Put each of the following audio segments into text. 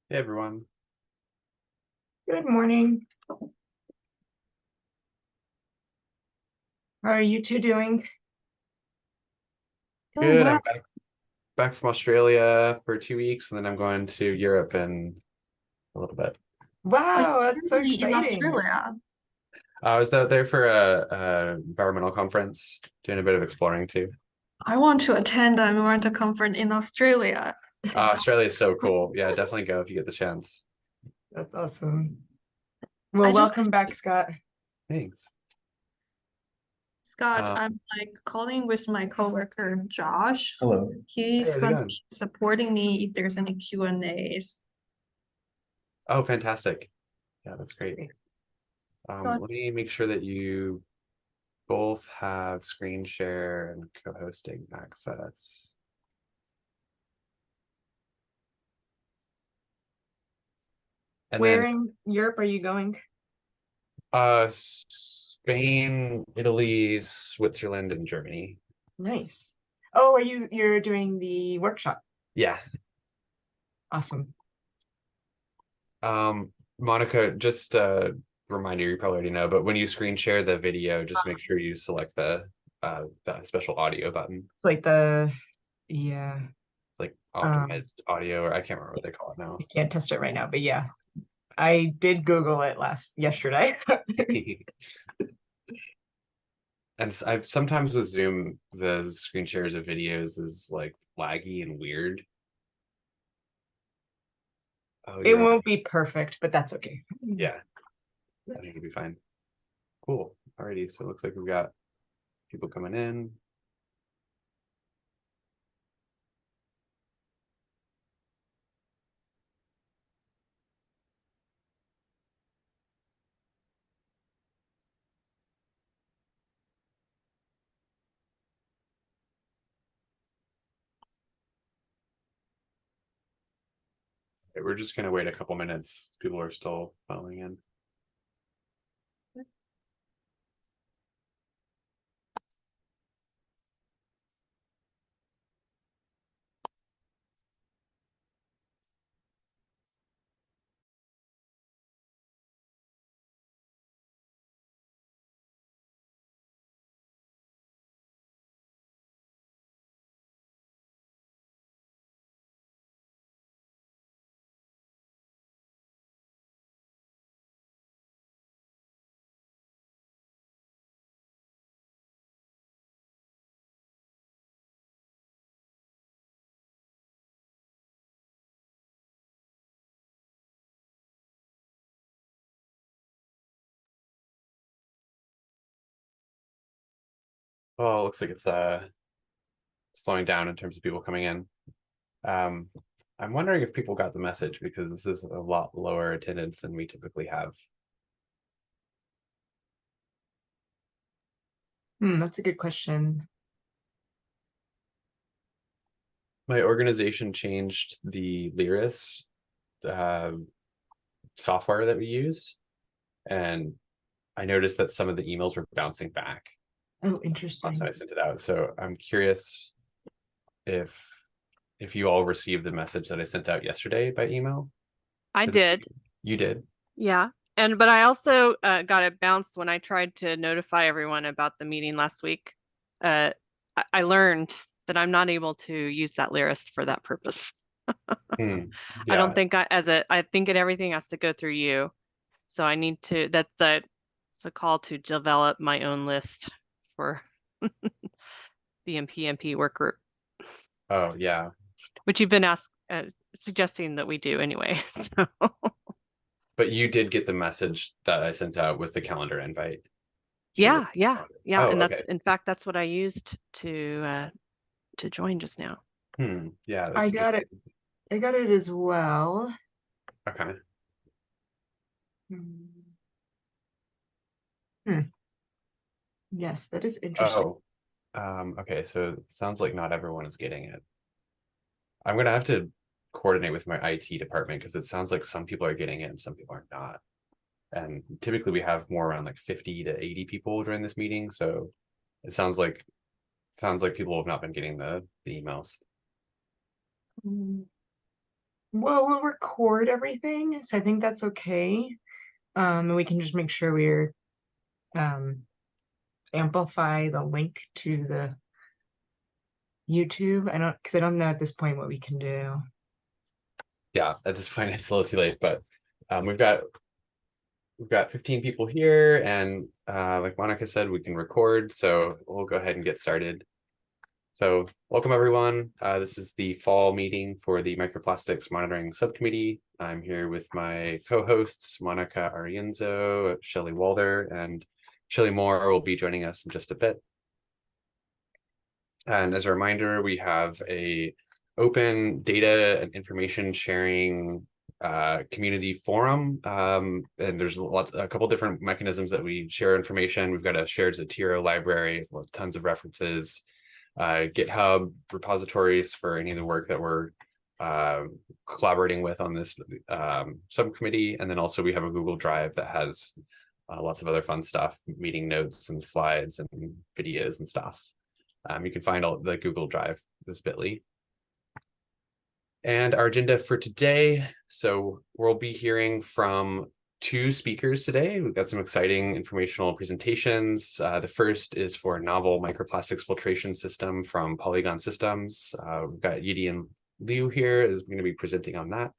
Hey everyone. Good morning. How are you two doing? Doing Good. well. I'm back from Australia for 2 weeks, and then I'm going to Europe in a little bit. Are you Wow, that's so currently in exciting. Australia? I was out there for a environmental conference, doing a bit of exploring too. I want to attend an environmental conference in Australia. Australia is so cool. Yeah, definitely go if you get the chance. That's awesome. I Well, just, welcome back, Scott. Thanks. Scott, Um, I'm calling with my coworker Josh. Hello. hey, He's how's it gonna going? be supporting me if there's any Q&As. Oh, fantastic. Yeah, that's great. Great. Let me make sure that you both have screen share and co-hosting access. And Where then in Europe are you going? Spain, Italy, Switzerland, and Germany. Nice. Oh, you're doing the workshop? Yeah. Awesome. Monica, just a reminder, you probably already know, but when you screen share the video, just make sure you select the special audio button. It's like yeah, It's like um, optimized audio, or I can't remember what they call it now. I can't test it right now, but yeah, I did Google it yesterday. And I've sometimes with Zoom, the screen shares of videos is like laggy and weird. Oh, It you're on. won't be perfect, but that's okay. Yeah, I think it'll be fine. Cool. Alrighty, so it looks like we've got people coming in. Okay, we're just gonna wait a couple minutes. People are still filing in. Well, it looks like it's slowing down in terms of people coming in. Um, I'm wondering if people got the message because this is a lot lower attendance than we typically have. That's a good question. My organization changed the Lyris uh, software that we use, and I noticed that some of the emails were bouncing back Oh, last time interesting. I sent it out. So I'm curious if you all received the message that I sent out yesterday by email. I did. You did? Yeah. But I also got it bounced when I tried to notify everyone about the meeting last week. I learned that I'm not able to use that Lyrist for that purpose. Yeah. I don't think I think everything has to go through you. So I need to, it's a call to develop my own list for the MPMP work group, Oh, yeah. which you've been suggesting that we do anyway. So. But you did get the message that I sent out with the calendar invite. Yeah. Oh, And okay. in fact, that's what I used to join just now. Yeah, I that's got it. interesting. I got it as well. Okay. Yes, that is interesting. Okay, so it sounds like not everyone is getting it. I'm gonna have to coordinate with my IT department because it sounds like some people are getting it and some people are not. And typically we have more around like 50 to 80 people during this meeting, so it sounds like people have not been getting the emails. Well, we'll record everything, so I think that's okay. And we can just make sure we're amplify the link to the YouTube. Because I don't know at this point what we can do. Yeah, at this point it's a little too late, but we've got 15 people here, and like Monica said, we can record, so we'll go ahead and get started. So welcome everyone. This is the fall meeting for the Microplastics Monitoring Subcommittee. I'm here with my co-hosts, Monica Arienzo, Shelley Walther, and Shelley Moore will be joining us in just a bit. And as a reminder, we have a open data and information sharing community forum, and there's a couple different mechanisms that we share information. We've got a shared Zotero library with tons of references, GitHub repositories for any of the work that we're collaborating with on this subcommittee, and then also we have a Google Drive that has lots of other fun stuff, meeting notes and slides and videos and stuff. You can find all the Google Drive, this bit.ly. And our agenda for today, so we'll be hearing from 2 speakers today. We've got some exciting informational presentations. The first is for a novel microplastics filtration system from Polygon Systems. We've got Yidian Liu here is going to be presenting on that.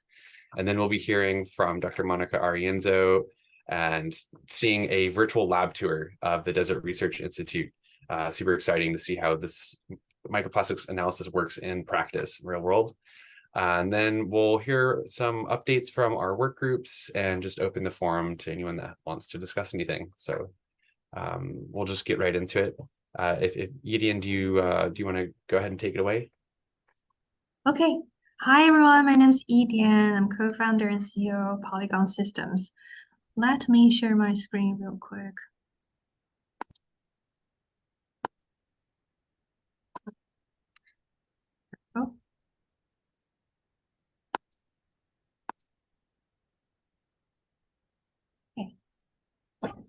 And then we'll be hearing from Dr. Monica Arienzo and seeing a virtual lab tour of the Desert Research Institute. Super exciting to see how this microplastics analysis works in practice, in real world. And then we'll hear some updates from our work groups and just open the forum to anyone that wants to discuss anything. So we'll just get right into it. If Yidian, do you want to go ahead and take it away? Okay. Hi, everyone. My name is Yidian. I'm co-founder and CEO of Polygon Systems. Let me share my screen real quick. Oh.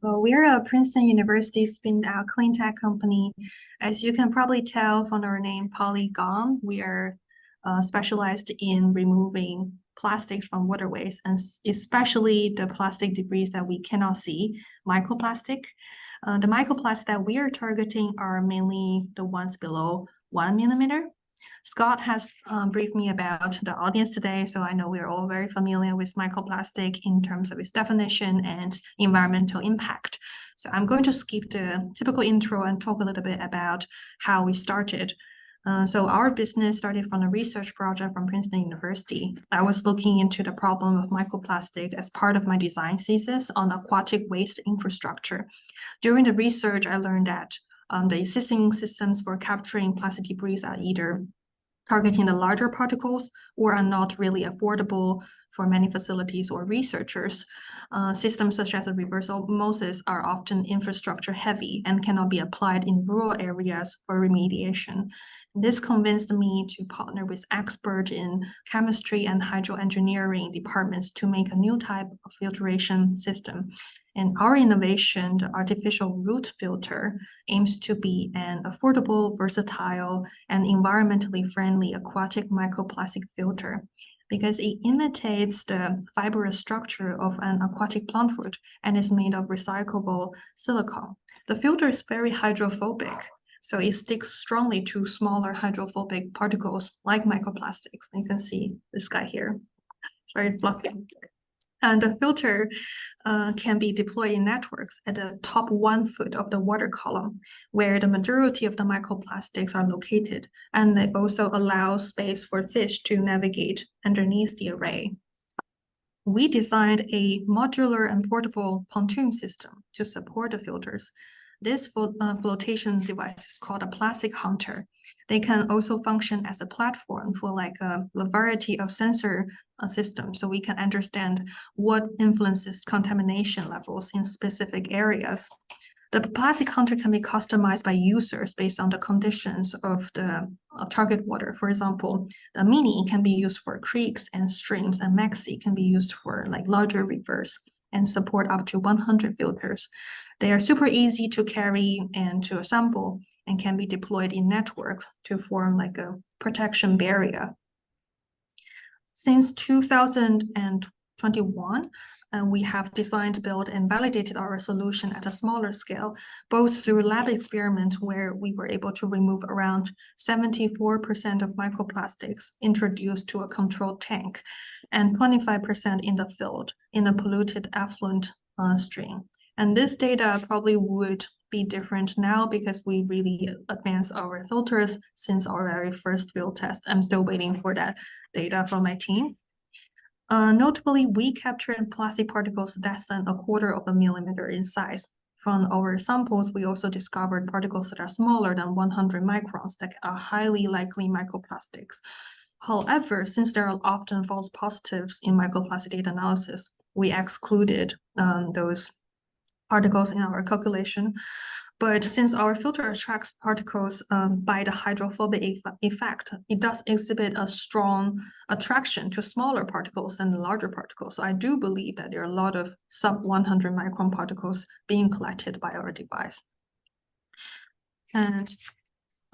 Well, we're a Princeton University spin-out clean tech company. As you can probably tell from our name, Polygon, we are specialized in removing plastics from waterways, and especially the plastic debris that we cannot see, microplastic. The microplastics that we are targeting are mainly the ones below 1 millimeter. Scott has briefed me about the audience today, so I know we're all very familiar with microplastic in terms of its definition and environmental impact. So I'm going to skip the typical intro and talk a little bit about how we started. So our business started from a research project from Princeton University. I was looking into the problem of microplastic as part of my design thesis on aquatic waste infrastructure. During the research, I learned that the existing systems for capturing plastic debris are either targeting the larger particles or are not really affordable for many facilities or researchers. Systems such as the reverse osmosis are often infrastructure heavy and cannot be applied in rural areas for remediation. This convinced me to partner with experts in chemistry and hydroengineering departments to make a new type of filtration system. And our innovation, the artificial root filter, aims to be an affordable, versatile, and environmentally friendly aquatic microplastic filter because it imitates the fibrous structure of an aquatic plant root and is made of recyclable silicone. The filter is very hydrophobic, so it sticks strongly to smaller hydrophobic particles like microplastics. You can see this guy here. It's very fluffy. And the filter can be deployed in networks at the top 1 foot of the water column, where the majority of the microplastics are located. And it also allows space for fish to navigate underneath the array. We designed a modular and portable pontoon system to support the filters. This flotation device is called a plastic hunter. They can also function as a platform for like a variety of sensor systems, so we can understand what influences contamination levels in specific areas. The plastic hunter can be customized by users based on the conditions of the target water. For example, the Mini can be used for creeks and streams, and Maxi can be used for like larger rivers and support up to 100 filters. They are super easy to carry and to assemble and can be deployed in networks to form like a protection barrier. Since 2021, we have designed, built, and validated our solution at a smaller scale, both through lab experiment where we were able to remove around 74% of microplastics introduced to a controlled tank, and 25% in the field in a polluted effluent stream. And this data probably would be different now because we really advanced our filters since our very first field test. I'm still waiting for that data from my team. Notably, we captured plastic particles less than 1/4 millimeter in size. From our samples, we also discovered particles that are smaller than 100 microns that are highly likely microplastics. However, since there are often false positives in microplastic data analysis, we excluded those particles in our calculation. But since our filter attracts particles by the hydrophobic effect, it does exhibit a strong attraction to smaller particles than the larger particles. So I do believe that there are a lot of sub 100 micron particles being collected by our device. And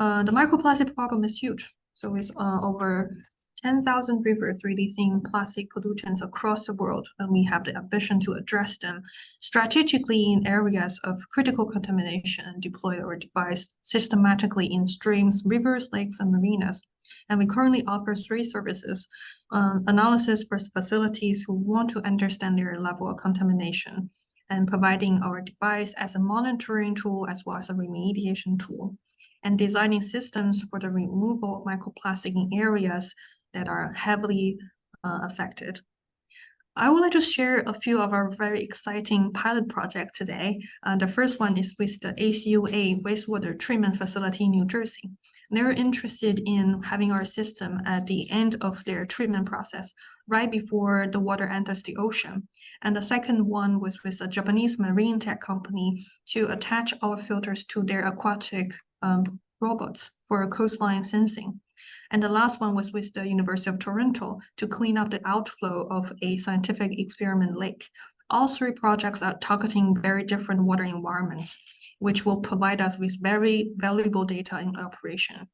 the microplastic problem is huge. So it's over 10,000 rivers releasing plastic pollutants across the world, and we have the ambition to address them strategically in areas of critical contamination and deploy our device systematically in streams, rivers, lakes, and marinas. And we currently offer 3 services: analysis for facilities who want to understand their level of contamination, and providing our device as a monitoring tool as well as a remediation tool, and designing systems for the removal of microplastic in areas that are heavily affected. I would like to share a few of our very exciting pilot projects today. The first one is with the ACUA wastewater treatment facility in New Jersey. They're interested in having our system at the end of their treatment process, right before the water enters the ocean. And the second one was with a Japanese marine tech company to attach our filters to their aquatic robots for coastline sensing. And the last one was with the University of Toronto to clean up the outflow of a scientific experiment lake. All 3 projects are targeting very different water environments, which will provide us with very valuable data in operation.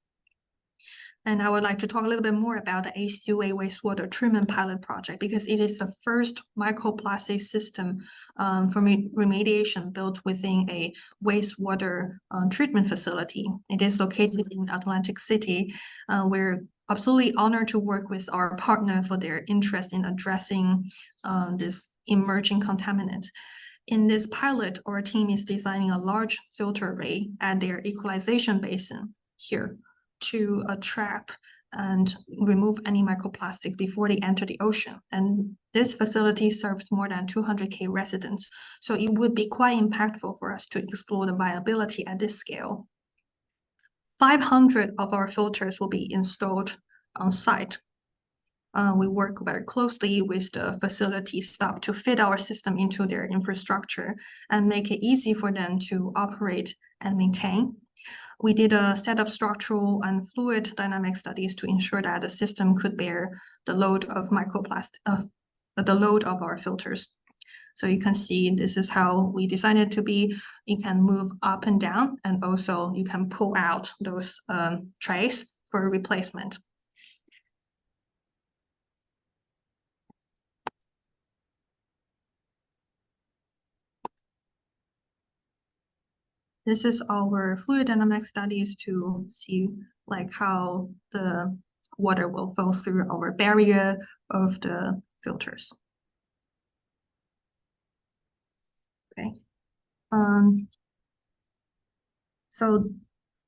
And I would like to talk a little bit more about the ACUA wastewater treatment pilot project because it is the first microplastic system for remediation built within a wastewater treatment facility. It is located in Atlantic City. We're absolutely honored to work with our partner for their interest in addressing this emerging contaminant. In this pilot, our team is designing a large filter array at their equalization basin here to trap and remove any microplastics before they enter the ocean. And this facility serves more than 200,000 residents. So it would be quite impactful for us to explore the viability at this scale. 500 of our filters will be installed on site. We work very closely with the facility staff to fit our system into their infrastructure and make it easy for them to operate and maintain. We did a set of structural and fluid dynamic studies to ensure that the system could bear the load of the load of our filters. So you can see this is how we designed it to be. It can move up and down, and also you can pull out those trays for replacement. This is our fluid dynamic studies to see like how the water will flow through our barrier of the filters. Okay. So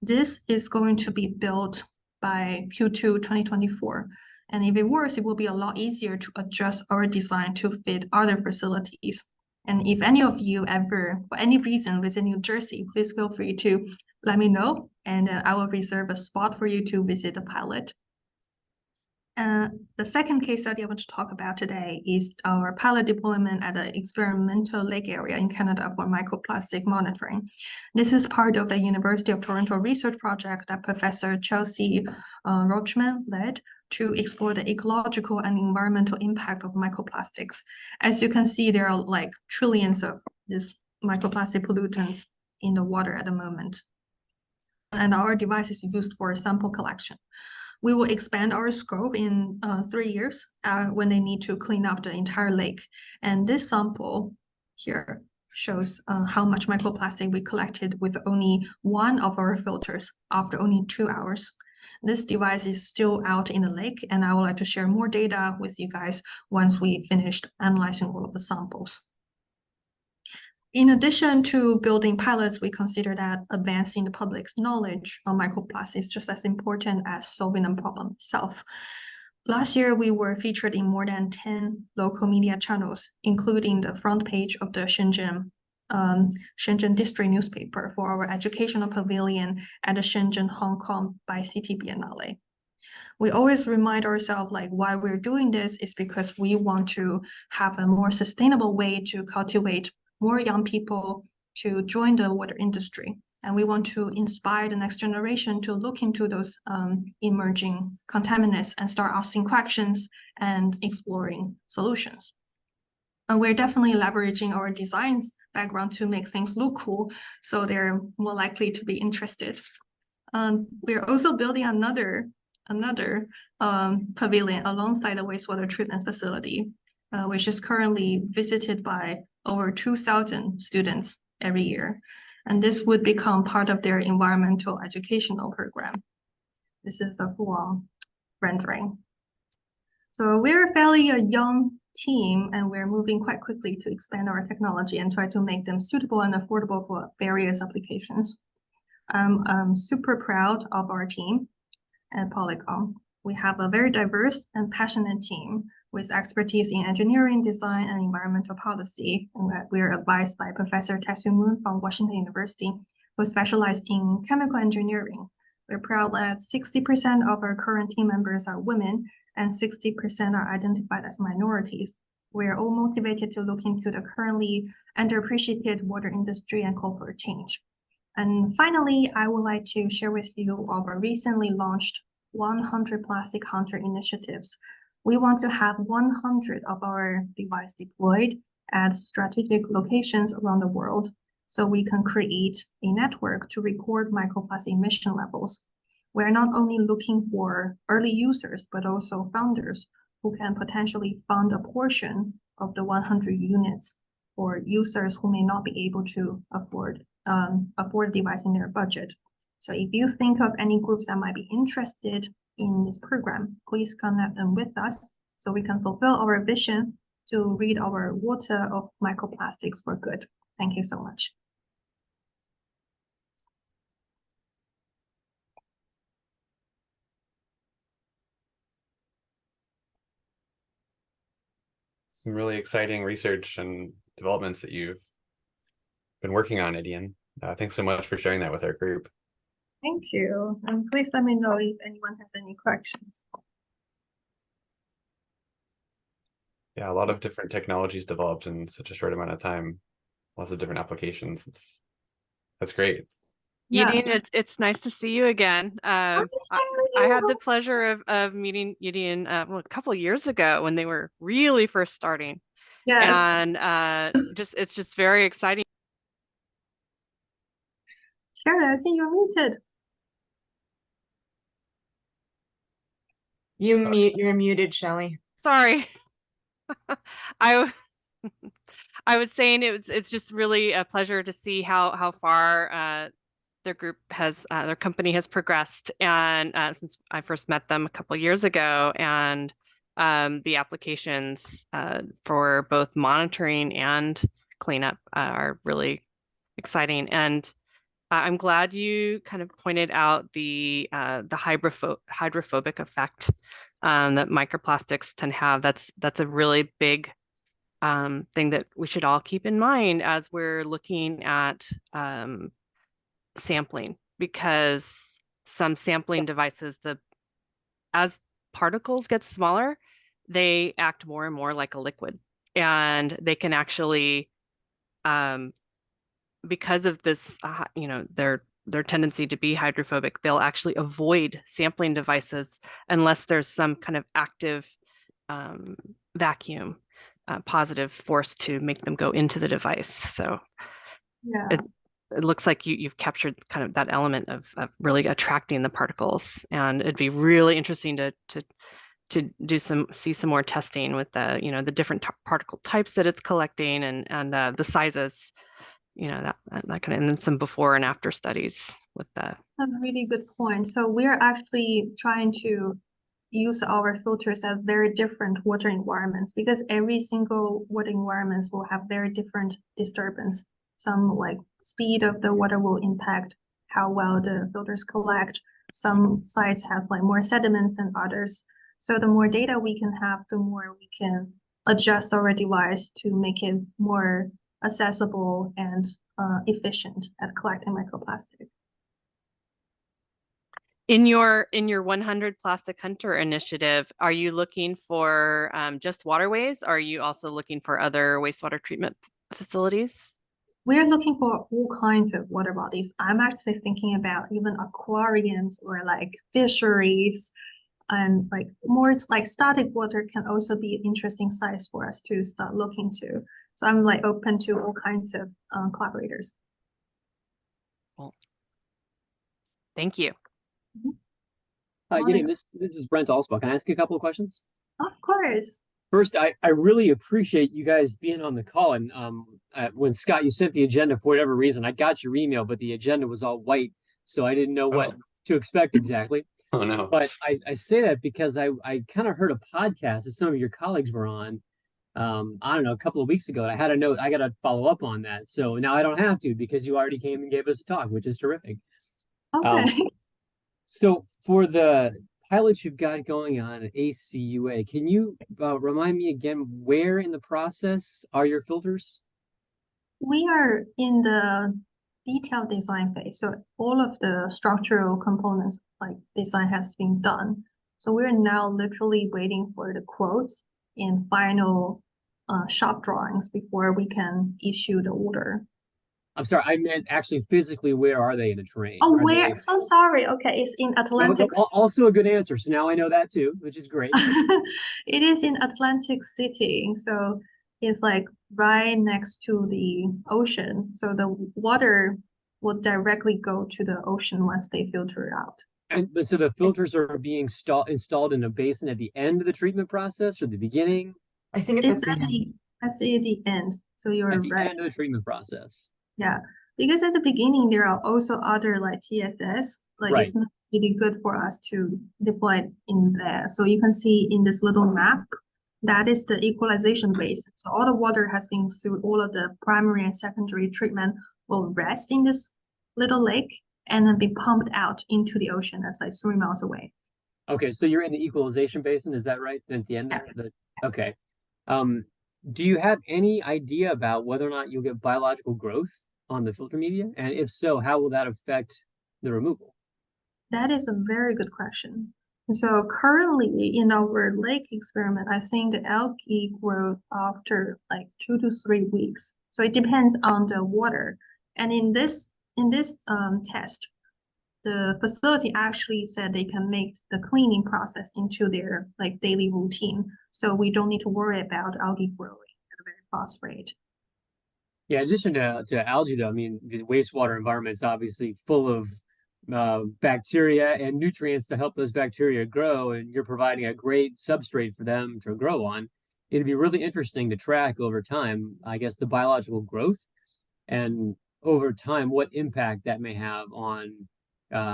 this is going to be built by Q2 2024. And if it works, it will be a lot easier to adjust our design to fit other facilities. And if any of you ever, for any reason, visit New Jersey, please feel free to let me know, and I will reserve a spot for you to visit the pilot. The second case study I want to talk about today is our pilot deployment at an experimental lake area in Canada for microplastic monitoring. This is part of the University of Toronto research project that Professor Chelsea Rochman led to explore the ecological and environmental impact of microplastics. As you can see, there are like trillions of these microplastic pollutants in the water at the moment. And our device is used for sample collection. We will expand our scope in 3 years when they need to clean up the entire lake. And this sample here shows how much microplastic we collected with only one of our filters after only 2 hours. This device is still out in the lake, and I would like to share more data with you guys once we finished analyzing all of the samples. In addition to building pilots, we consider that advancing the public's knowledge on microplastics is just as important as solving the problem itself. Last year, we were featured in more than 10 local media channels, including the front page of the Shenzhen District newspaper for our educational pavilion at the Shenzhen, Hong Kong by City Biennale. We always remind ourselves like why we're doing this is because we want to have a more sustainable way to cultivate more young people to join the water industry. And we want to inspire the next generation to look into those emerging contaminants and start asking questions and exploring solutions. And we're definitely leveraging our designs background to make things look cool, so they're more likely to be interested. We're also building another pavilion alongside the wastewater treatment facility, which is currently visited by over 2,000 students every year. And this would become part of their environmental educational program. This is the full rendering. So we're fairly a young team, and we're moving quite quickly to expand our technology and try to make them suitable and affordable for various applications. I'm super proud of our team at Polygon. We have a very diverse and passionate team with expertise in engineering, design, and environmental policy. And we are advised by Professor Taesu Moon from Washington University, who specialized in chemical engineering. We're proud that 60% of our current team members are women and 60% are identified as minorities. We are all motivated to look into the currently underappreciated water industry and call for change. And finally, I would like to share with you our recently launched 100 Plastic Hunter initiatives. We want to have 100 of our devices deployed at strategic locations around the world, so we can create a network to record microplastic emission levels. We're not only looking for early users, but also founders who can potentially fund a portion of the 100 units for users who may not be able to afford a device in their budget. So if you think of any groups that might be interested in this program, please connect them with us so we can fulfill our vision to rid our water of microplastics for good. Thank you so much. Some really exciting research and developments that you've been working on, Idian. Thanks so much for sharing that with our group. Thank you. And please let me know if anyone has any questions. Yeah, a lot of different technologies developed in such a short amount of time. Lots of different applications. That's great. Yeah. Yedian, it's nice to see you again. I had the pleasure of meeting Yedian a couple of years ago when they were really first starting. Yes. And it's just very exciting. Sharon, I think you're muted. You're muted, Shelley. Sorry. I was saying it's just really a pleasure to see how far their group has their company has progressed, and since I first met them a couple years ago, and the applications for both monitoring and cleanup are really exciting. And I'm glad you kind of pointed out the hydrophobic effect that microplastics tend to have. That's a really big thing that we should all keep in mind as we're looking at sampling, because some sampling devices, as particles get smaller, they act more and more like a liquid, and they can actually because of this, their tendency to be hydrophobic, they'll actually avoid sampling devices unless there's some kind of active vacuum, positive force to make them go into the device. So yeah, it looks like you've captured kind of that element of really attracting the particles, and it'd be really interesting to see some more testing with the the different particle types that it's collecting, and the sizes, that kind of, and then some before and after studies with that. That's a really good point. So we're actually trying to use our filters at very different water environments, because every single water environments will have very different disturbance. Some like speed of the water will impact how well the filters collect. Some sites have like more sediments than others. So the more data we can have, the more we can adjust our device to make it more accessible and efficient at collecting microplastic. In your 100 Plastic Hunter initiative, are you looking for just waterways? Or are you also looking for other wastewater treatment facilities? We're looking for all kinds of water bodies. I'm actually thinking about even aquariums or like fisheries, and like more like static water can also be an interesting size for us to start looking to. So I'm like open to all kinds of collaborators. Well, thank you. Yining, this is Brent Allspaw. Can I ask you a couple of questions? Of course. First, I really appreciate you guys being on the call. And when Scott, you sent the agenda for whatever reason, I got your email, but the agenda was all white, so I didn't know what to expect exactly. Oh no. But I say that because I kind of heard a podcast that some of your colleagues were on, I don't know, a couple of weeks ago. I had a note, I got to follow up on that. So now I don't have to, because you already came and gave us a talk, which is terrific. Okay. So for the pilots you've got going on at ACUA, can you remind me again, where in the process are your filters? We are in the detailed design phase. So all of the structural components like design has been done. So we're now literally waiting for the quotes and final shop drawings before we can issue the order. I'm sorry, I meant actually physically, where are they in the terrain? Oh, Are where? they... So sorry. Okay, it's in Atlantic. Also a good answer. So now I know that too, which is great. It is in Atlantic City. So it's like right next to the ocean. So the water will directly go to the ocean once they filter it out. And so the filters are being installed in a basin at the end of the treatment process or the beginning? I think it's at the end. So you're at the right. end of the treatment process. Yeah, because at the beginning there are also other like TSS, like Right. it's not really good for us to deploy it in there. So you can see in this little map, that is the equalization basin. So all the water has been through all of the primary and secondary treatment will rest in this little lake and then be pumped out into the ocean. That's like 3 miles away. Okay, so you're in the equalization basin, is that right? At the end there? Okay. Do you have any idea about whether or not you'll get biological growth on the filter media? And if so, how will that affect the removal? That is a very good question. So currently in our lake experiment, I think the algae grow after like 2 to 3 weeks. So it depends on the water. And in this test, the facility actually said they can make the cleaning process into their like daily routine. So we don't need to worry about algae growing at a very fast rate. Yeah, in addition to algae, though, I mean, the wastewater environment is obviously full of bacteria and nutrients to help those bacteria grow, and you're providing a great substrate for them to grow on. It'd be really interesting to track over time, I guess, the biological growth and over time what impact that may have on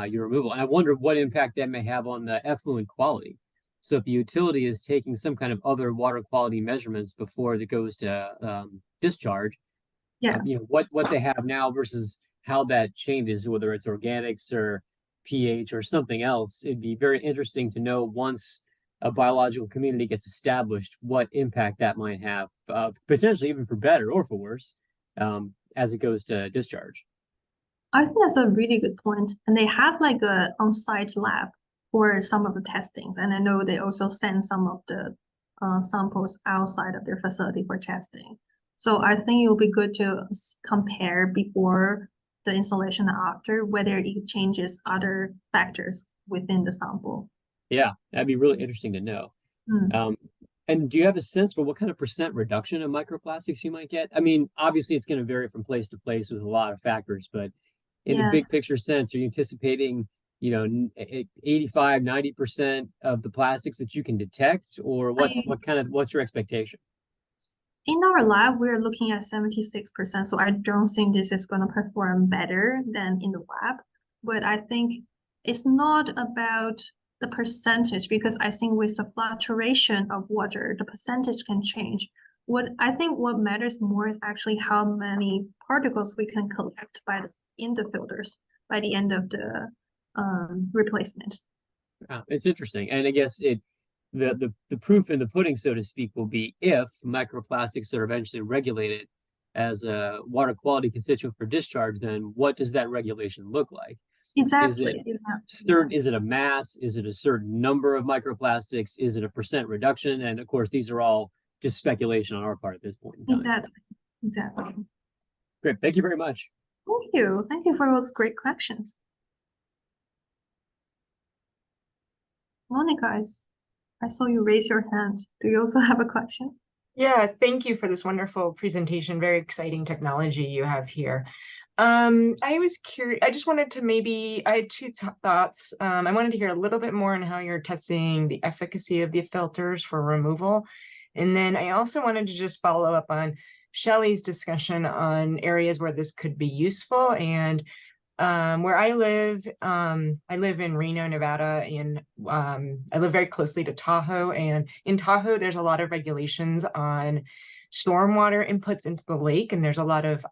your removal. And I wonder what impact that may have on the effluent quality. So if the utility is taking some kind of other water quality measurements before it goes to discharge, Yeah. What they have now versus how that changes, whether it's organics or pH or something else. It'd be very interesting to know once a biological community gets established, what impact that might have, potentially even for better or for worse, as it goes to discharge. I think that's a really good point. And they have like a on-site lab for some of the testings. And I know they also send some of the samples outside of their facility for testing. So I think it will be good to compare before the installation and after, whether it changes other factors within the sample. Yeah, that'd be really interesting to know. And do you have a sense for what kind of percent reduction of microplastics you might get? I mean, obviously it's going to vary from place to place with a lot of factors, but in the big Yes. picture sense, are you anticipating, 85, 90% of the plastics that you can detect, or what's your expectation? In our lab, we're looking at 76%, so I don't think this is going to perform better than in the lab. But I think it's not about the percentage, because I think with the fluctuation of water, the percentage can change. What matters more is actually how many particles we can collect in the filters by the end of the replacement. It's interesting, and I guess the proof in the pudding, so to speak, will be if microplastics are eventually regulated as a water quality constituent for discharge, then what does that regulation look like? Exactly. Is it a mass? Is it a certain number of microplastics? Is it a percent reduction? And of course, these are all just speculation on our part at this point in time. Exactly. Great. Thank you very much. Thank you. Thank you for those great questions. Monica, I saw you raise your hand. Do you also have a question? Yeah, thank you for this wonderful presentation. Very exciting technology you have here. I was curious, I just wanted to I had two thoughts. I wanted to hear a little bit more on how you're testing the efficacy of the filters for removal. And then I also wanted to just follow up on Shelley's discussion on areas where this could be useful. And where I live in Reno, Nevada, and I live very closely to Tahoe. And in Tahoe, there's a lot of regulations on stormwater inputs into the lake, and there's a lot of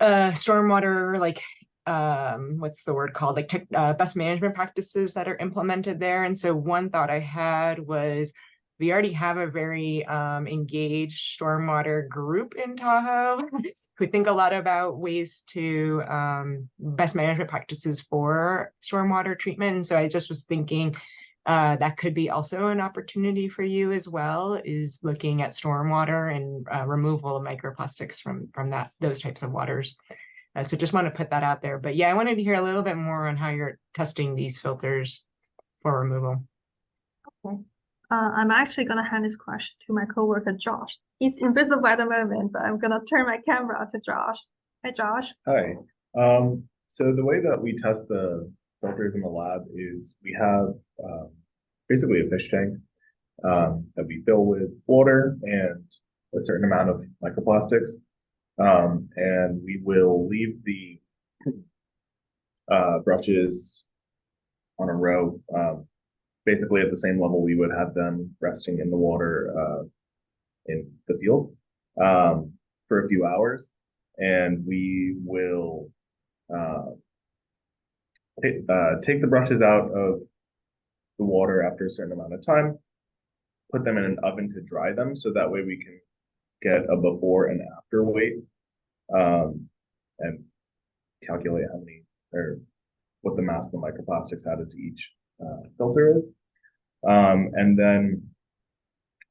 stormwater, like what's the word called, like best management practices that are implemented there. And so one thought I had was, we already have a very engaged stormwater group in Tahoe who think a lot about ways to best management practices for stormwater treatment. And so I just was thinking that could be also an opportunity for you as well, is looking at stormwater and removal of microplastics from those types of waters. So just want to put that out there. But yeah, I wanted to hear a little bit more on how you're testing these filters for removal. Okay. I'm actually going to hand this question to my coworker, Josh. He's invisible at the moment, but I'm going to turn my camera to Josh. Hi, Josh. Hi. So the way that we test the filters in the lab is we have basically a fish tank that we fill with water and a certain amount of microplastics. And we will leave the brushes on a row, basically at the same level we would have them resting in the water in the field for a few hours. And we will take the brushes out of the water after a certain amount of time, put them in an oven to dry them, so that way we can get a before and after weight, and calculate how many, or what the mass of the microplastics added to each filter is. And then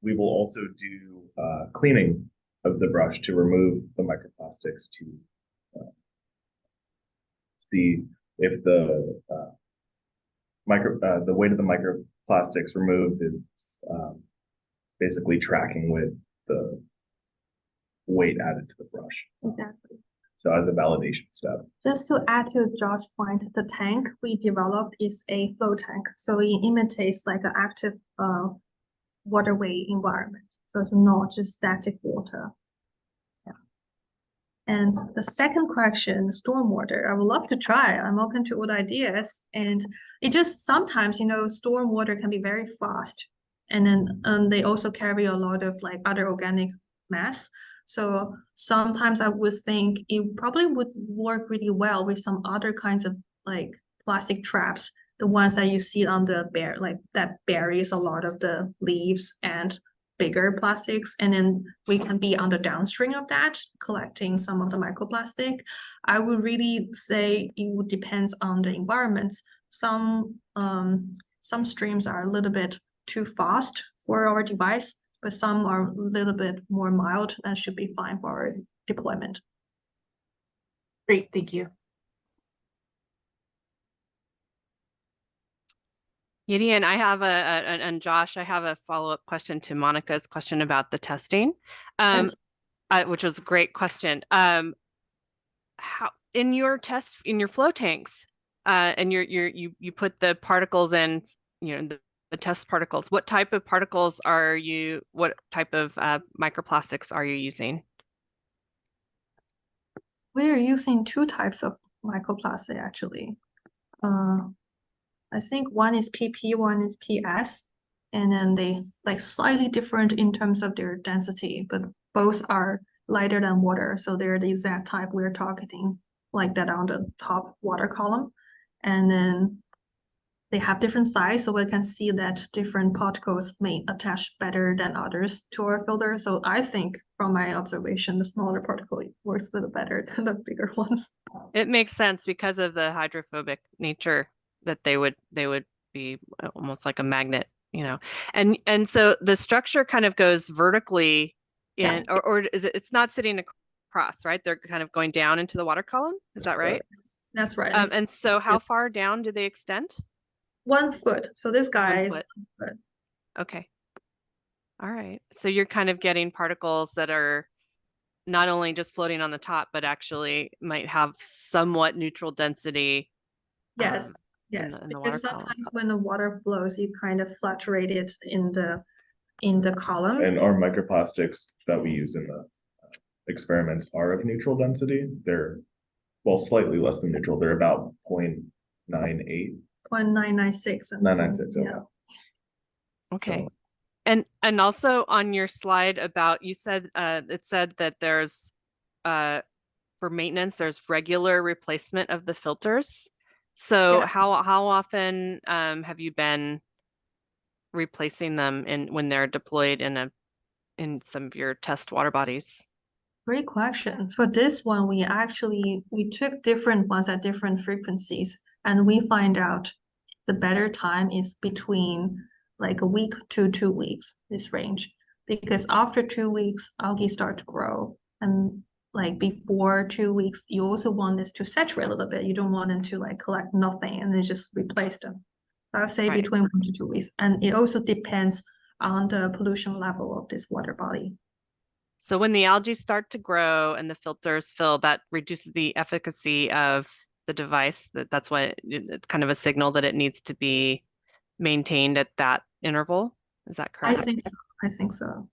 we will also do cleaning of the brush to remove the microplastics, to see if the weight of the microplastics removed is basically tracking with the weight added to the brush. Exactly. So as a validation step. Just to add to Josh's point, the tank we developed is a flow tank. So it imitates like an active waterway environment. So it's not just static water. Yeah. And the second question, stormwater, I would love to try. I'm open to all ideas. And it just sometimes, stormwater can be very fast. And then they also carry a lot of like other organic mass. So sometimes I would think it probably would work really well with some other kinds of like plastic traps, the ones that you see on the that buries a lot of the leaves and bigger plastics. And then we can be on the downstream of that, collecting some of the microplastic. I would really say it would depend on the environment. Some streams are a little bit too fast for our device, but some are a little bit more mild and should be fine for our deployment. Great, thank you. Gideon, I have and Josh, I have a follow-up question to Monica's question about the testing, Yes. which was a great question. How in your flow tanks, and you put the particles in, the test particles. What type of particles what type of microplastics are you using? We're using two types of microplastic actually. I think one is PP, one is PS, and then they like slightly different in terms of their density, but both are lighter than water. So they're the exact type we're targeting, like that on the top water column. And then they have different size, so we can see that different particles may attach better than others to our filter. So I think from my observation, the smaller particle works a little better than the bigger ones. It makes sense because of the hydrophobic nature that they would be almost like a magnet, and so the structure kind of goes vertically in, or is it's not sitting across, right? They're kind of going down into the water column. Is that right? That's right. And so how far down do they extend? 1 foot. So this guy is 1 foot. 1 foot. Okay. All right. So you're kind of getting particles that are not only just floating on the top, but actually might have somewhat neutral density. Yes, in yes. the water Because column. sometimes when the water flows, you kind of fluctuate it in the column. And our microplastics that we use in the experiments are of neutral density. They're, well, slightly less than neutral. They're about 0.98. 0.996. 996, okay. Yeah. Okay. So, And also on your slide about, you said it said that there's for maintenance, there's regular replacement of the filters. So Yeah. how often have you been replacing them when they're deployed in some of your test water bodies? Great question. For this one, we took different ones at different frequencies, and we find out the better time is between like a week to 2 weeks, this range. Because after 2 weeks, algae start to grow. And like before 2 weeks, you also want this to saturate a little bit. You don't want them to like collect nothing and then just replace them. I'll say Right. between 1 to 2 weeks. And it also depends on the pollution level of this water body. So when the algae start to grow and the filters fill, that reduces the efficacy of the device. That's why it's kind of a signal that it needs to be maintained at that interval. Is that correct? I think so. I think so.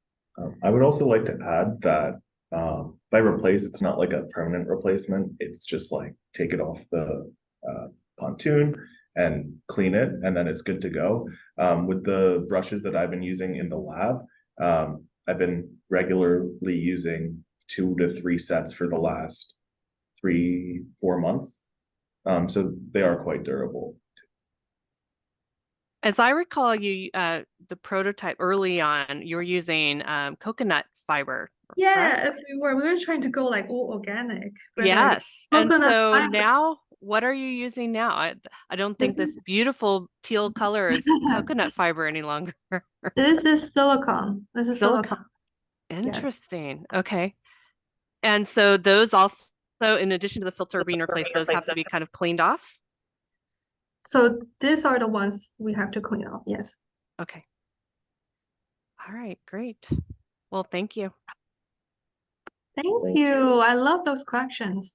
I would also like to add that by replace, it's not like a permanent replacement. It's just like take it off the pontoon and clean it, and then it's good to go. With the brushes that I've been using in the lab, I've been regularly using 2 to 3 sets for the last 3-4 months. So they are quite durable. As I recall, the prototype early on, you were using coconut fiber. Yes, we were. We were trying to go like all organic. But Yes. And so fiber. now, what are you using now? I don't think this beautiful teal color is coconut fiber any longer. This is silicone. This is silicone. Interesting. Yes. Okay. And so those also, in addition to the filter being replaced, those have to be kind of cleaned off? So these are the ones we have to clean off, yes. Okay. All right, great. Well, thank you. Thank you. I love those questions.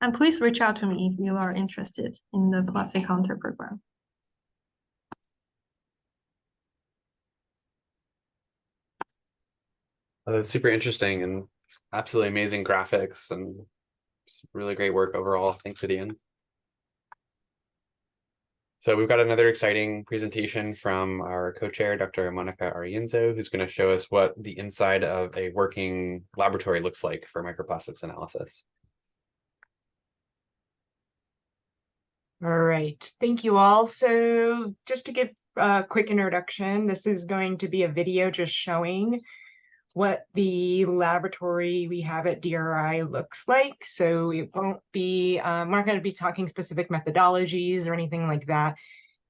And please reach out to me if you are interested in the Plastic Hunter program. That's super interesting and absolutely amazing graphics and really great work overall. Thanks, Gideon. So we've got another exciting presentation from our co-chair, Dr. Monica Arienzo, who's going to show us what the inside of a working laboratory looks like for microplastics analysis. All right, thank you all. So just to give a quick introduction, this is going to be a video just showing what the laboratory we have at DRI looks like. So it won't be, we're not going to be talking specific methodologies or anything like that.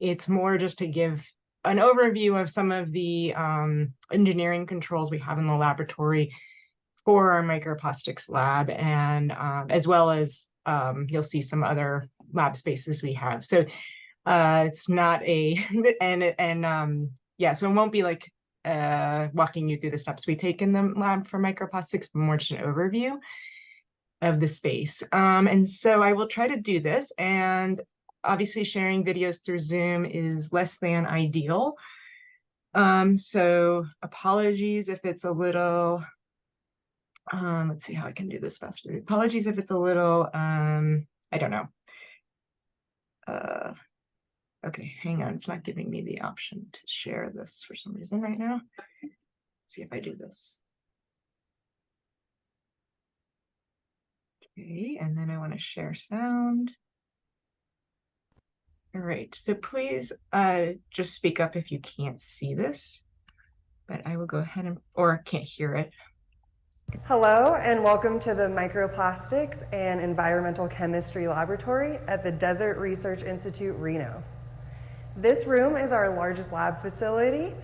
It's more just to give an overview of some of the engineering controls we have in the laboratory for our microplastics lab, and as well as you'll see some other lab spaces we have. So It's not a yeah, so it won't be like walking you through the steps we take in the lab for microplastics, but more just an overview of the space. And so I will try to do this, and obviously sharing videos through Zoom is less than ideal. So apologies if it's a little, let's see how I can do this faster. Apologies if it's a little, I don't know. Okay, hang on, it's not giving me the option to share this for some reason right now. Let's see if I do this. Okay, and then I want to share sound. All right, so please just speak up if you can't see this, but I will go ahead and, or can't hear it. Hello and welcome to the Microplastics and Environmental Chemistry Laboratory at the Desert Research Institute, Reno. This room is our largest lab facility.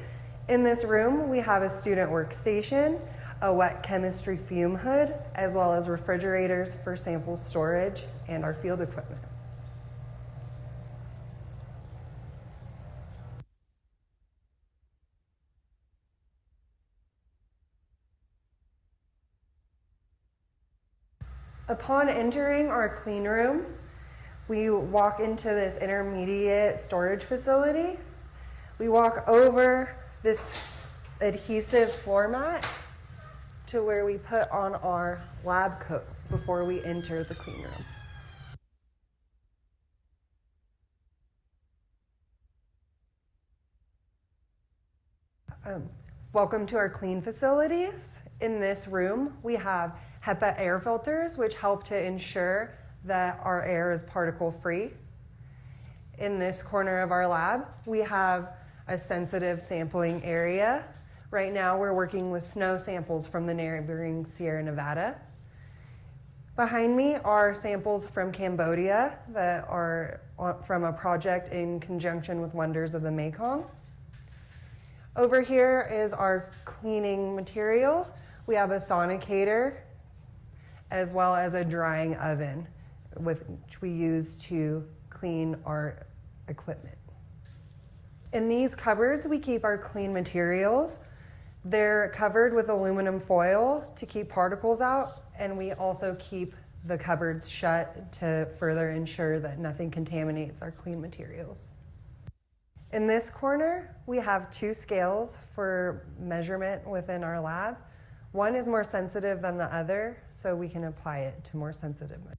In this room, we have a student workstation, a wet chemistry fume hood, as well as refrigerators for sample storage and our field equipment. Upon entering our clean room, we walk into this intermediate storage facility. We walk over this adhesive floor mat to where we put on our lab coats before we enter the clean room. Welcome to our clean facilities. In this room, we have HEPA air filters, which help to ensure that our air is particle free. In this corner of our lab, we have a sensitive sampling area. Right now, we're working with snow samples from the neighboring Sierra Nevada. Behind me are samples from Cambodia that are from a project in conjunction with Wonders of the Mekong. Over here is our cleaning materials. We have a sonicator as well as a drying oven, which we use to clean our equipment. In these cupboards, we keep our clean materials. They're covered with aluminum foil to keep particles out, and we also keep the cupboards shut to further ensure that nothing contaminates our clean materials. In this corner, we have 2 scales for measurement within our lab. One is more sensitive than the other, so we can apply it to more sensitive measurements.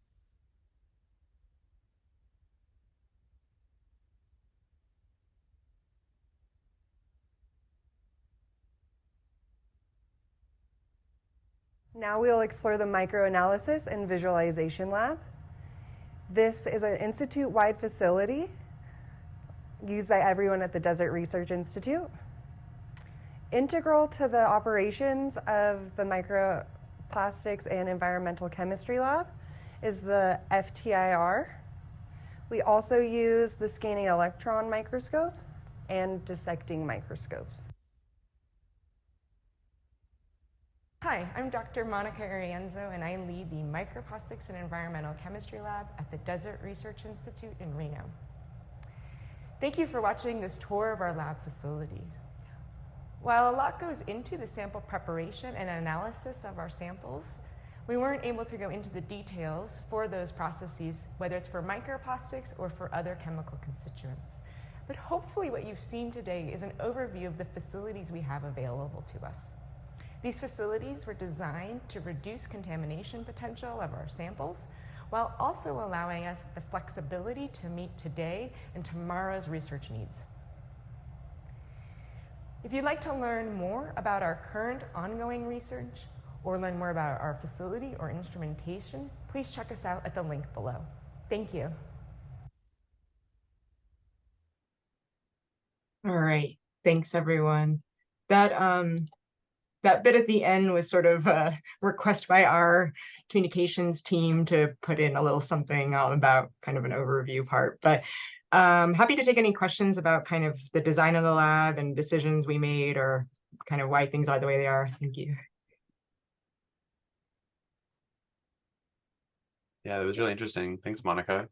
Now we'll explore the microanalysis and visualization lab. This is an institute-wide facility used by everyone at the Desert Research Institute. Integral to the operations of the Microplastics and Environmental Chemistry Lab is the FTIR. We also use the scanning electron microscope and dissecting microscopes. Hi, I'm Dr. Monica Arienzo, and I lead the Microplastics and Environmental Chemistry Lab at the Desert Research Institute in Reno. Thank you for watching this tour of our lab facilities. While a lot goes into the sample preparation and analysis of our samples, we weren't able to go into the details for those processes, whether it's for microplastics or for other chemical constituents. But hopefully what you've seen today is an overview of the facilities we have available to us. These facilities were designed to reduce contamination potential of our samples, while also allowing us the flexibility to meet today and tomorrow's research needs. If you'd like to learn more about our current ongoing research or learn more about our facility or instrumentation, please check us out at the link below. Thank you. All right, thanks everyone. That bit at the end was sort of a request by our communications team to put in a little something about kind of an overview part, but happy to take any questions about kind of the design of the lab and decisions we made or kind of why things are the way they are. Thank you. Yeah, that was really interesting. Thanks, Monica.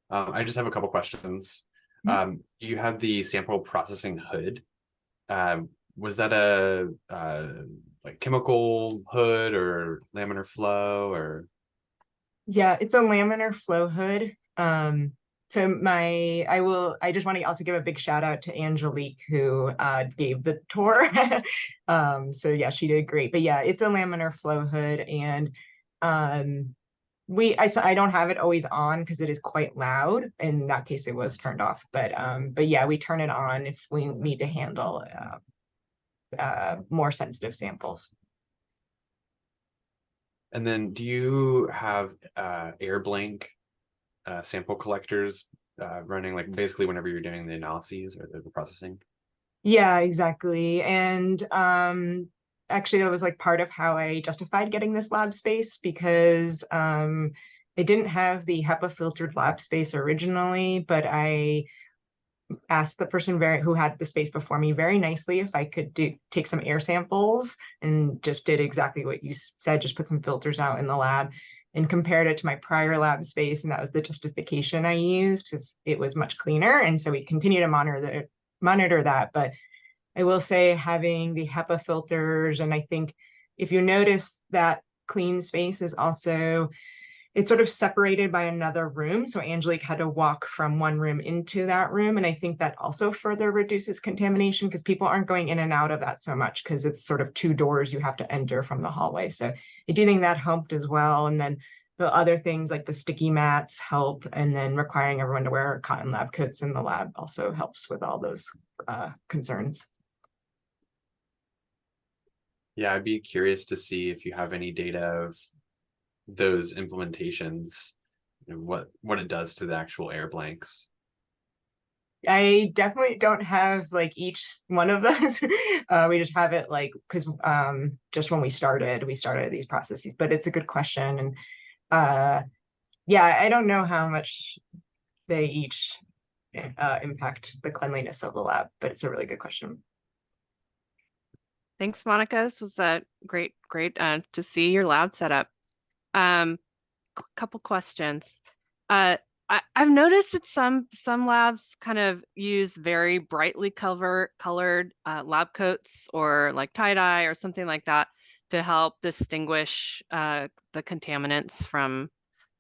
I just have a couple questions. You had the sample processing hood. Was that a like chemical hood or laminar flow or? Yeah, it's a laminar flow hood. So I just want to also give a big shout out to Angelique who gave the tour. So yeah, she did great. But yeah, it's a laminar flow hood, and I don't have it always on because it is quite loud. In that case, it was turned off. But yeah, we turn it on if we need to handle more sensitive samples. And then do you have air blank sample collectors running, like basically whenever you're doing the analyses or the processing? Yeah, exactly. And actually that was like part of how I justified getting this lab space, because I didn't have the HEPA filtered lab space originally, but I asked the person who had the space before me very nicely if I could take some air samples, and just did exactly what you said, just put some filters out in the lab and compared it to my prior lab space. And that was the justification I used, because it was much cleaner. And so we continue to monitor that. But I will say, having the HEPA filters, and I think if you notice that clean space is also, it's sort of separated by another room. So Angelique had to walk from one room into that room. And I think that also further reduces contamination, because people aren't going in and out of that so much, because it's sort of two doors you have to enter from the hallway. So I do think that helped as well. And then the other things like the sticky mats help. And then requiring everyone to wear cotton lab coats in the lab also helps with all those concerns. Yeah, I'd be curious to see if you have any data of those implementations, and what it does to the actual air blanks. I definitely don't have like each one of those. We just have it like, because just when we started these processes. But it's a good question. And yeah, I don't know how much they each impact the cleanliness of the lab, but it's a really good question. Thanks, Monica. This was a great to see your lab setup. Couple questions. I've noticed that some labs kind of use very brightly colored lab coats, or like tie-dye or something like that, to help distinguish the contaminants from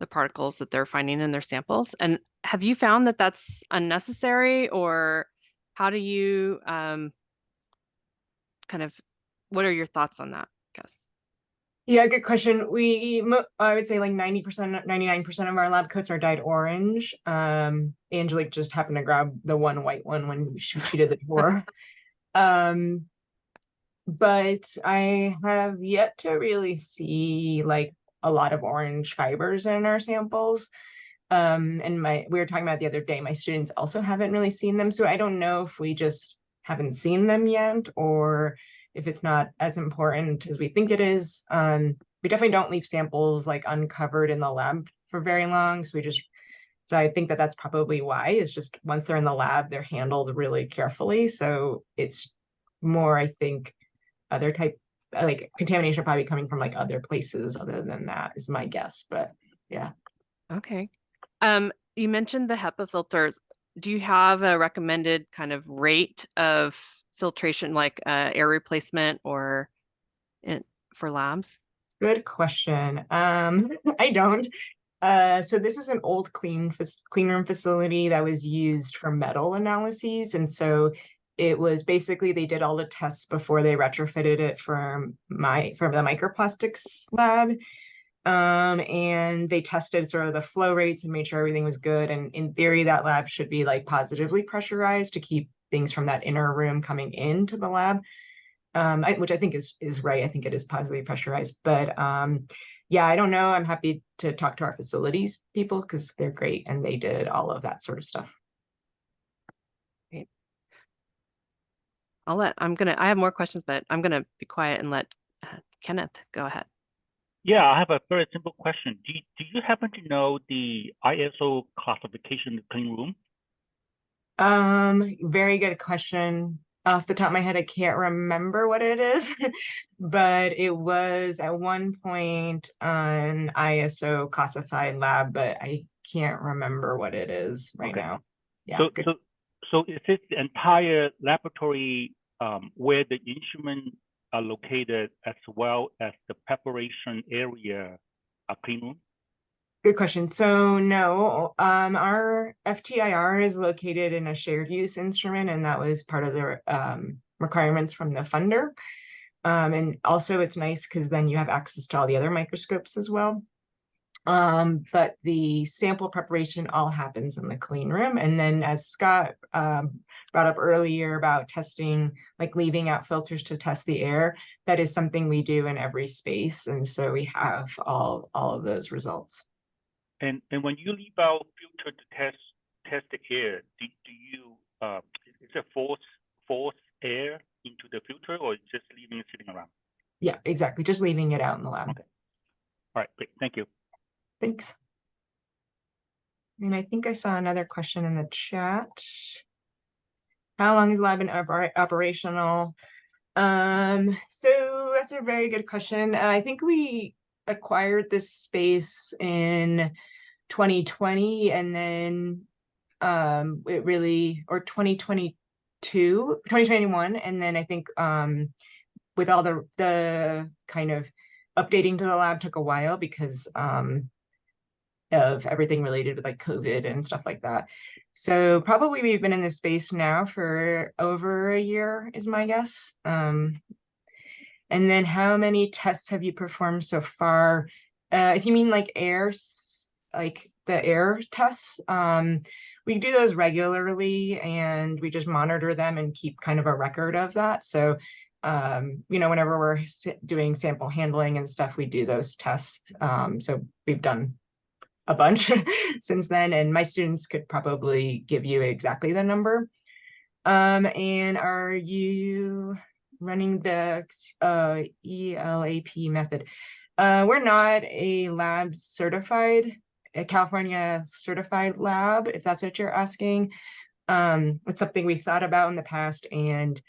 the particles that they're finding in their samples. And have you found that that's unnecessary, or how do you kind of, what are your thoughts on that, Gus? Yeah, good question. I would say like 90%, 99% of our lab coats are dyed orange. Angelique just happened to grab the one white one when she did the tour. But I have yet to really see like a lot of orange fibers in our samples. And we were talking about the other day, my students also haven't really seen them. So I don't know if we just haven't seen them yet, or if it's not as important as we think it is. We definitely don't leave samples like uncovered in the lab for very long. So I think that that's probably why, is just once they're in the lab, they're handled really carefully. So it's more, I think, other type, like contamination probably coming from like other places other than that is my guess. But yeah. Okay. You mentioned the HEPA filters. Do you have a recommended kind of rate of filtration, like air replacement or for labs? Good question. I don't. So this is an old clean room facility that was used for metal analyses. And so it was basically, they did all the tests before they retrofitted it for the microplastics lab. And they tested sort of the flow rates and made sure everything was good. And in theory, that lab should be like positively pressurized to keep things from that inner room coming into the lab. Which I think is right. I think it is positively pressurized. But yeah, I don't know. I'm happy to talk to our facilities people, because they're great and they did all of that sort of stuff. Great. I have more questions, but I'm gonna be quiet and let Kenneth go ahead. Yeah, I have a very simple question. Do you happen to know the ISO classification of clean room? Very good question. Off the top of my head, I can't remember what it is, but it was at one point an ISO classified lab, but I can't remember what it is right now. Yeah. So is it the entire laboratory where the instruments are located, as well as the preparation area, a clean room? Good question. So no, our FTIR is located in a shared use instrument, and that was part of the requirements from the funder. And also it's nice because then you have access to all the other microscopes as well. But the sample preparation all happens in the clean room. And then as Scott brought up earlier about testing, like leaving out filters to test the air, that is something we do in every space. And so we have all of those results. And when you leave out filter to test the air, do you is it force air into the filter, or just leaving it sitting around? Yeah, exactly. Just leaving it out in the lab. Okay. All right, great. Thank you. Thanks. And I think I saw another question in the chat. How long is lab been operational? So that's a very good question. I think we acquired this space in 2020, and then it really, or 2021, and then I think with all the kind of updating to the lab took a while because of everything related to like COVID and stuff like that. So probably we've been in this space now for over a year is my guess. And then how many tests have you performed so far? If you mean like like the air tests, we do those regularly and we just monitor them and keep kind of a record of that. So, whenever we're doing sample handling and stuff, we do those tests. So we've done a bunch since then, and my students could probably give you exactly the number. And are you running the ELAP method? We're not a lab certified, a California certified lab, if that's what you're asking. It's something we've thought about in the past, and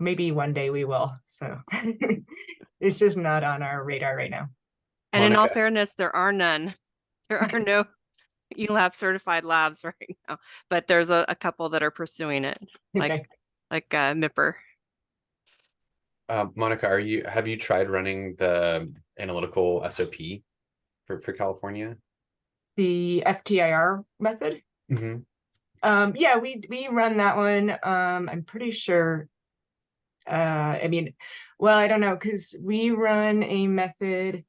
maybe one day we will. So it's just not on our radar right now. And in all Monica. fairness, there are none. There are no ELAB certified labs right now, but there's a couple that are pursuing it, like MIPR. Monica, have you tried running the analytical SOP for California? The FTIR method? Mm-hmm. Yeah, we run that one. I'm pretty sure. I mean, well, I don't know, because we run a method.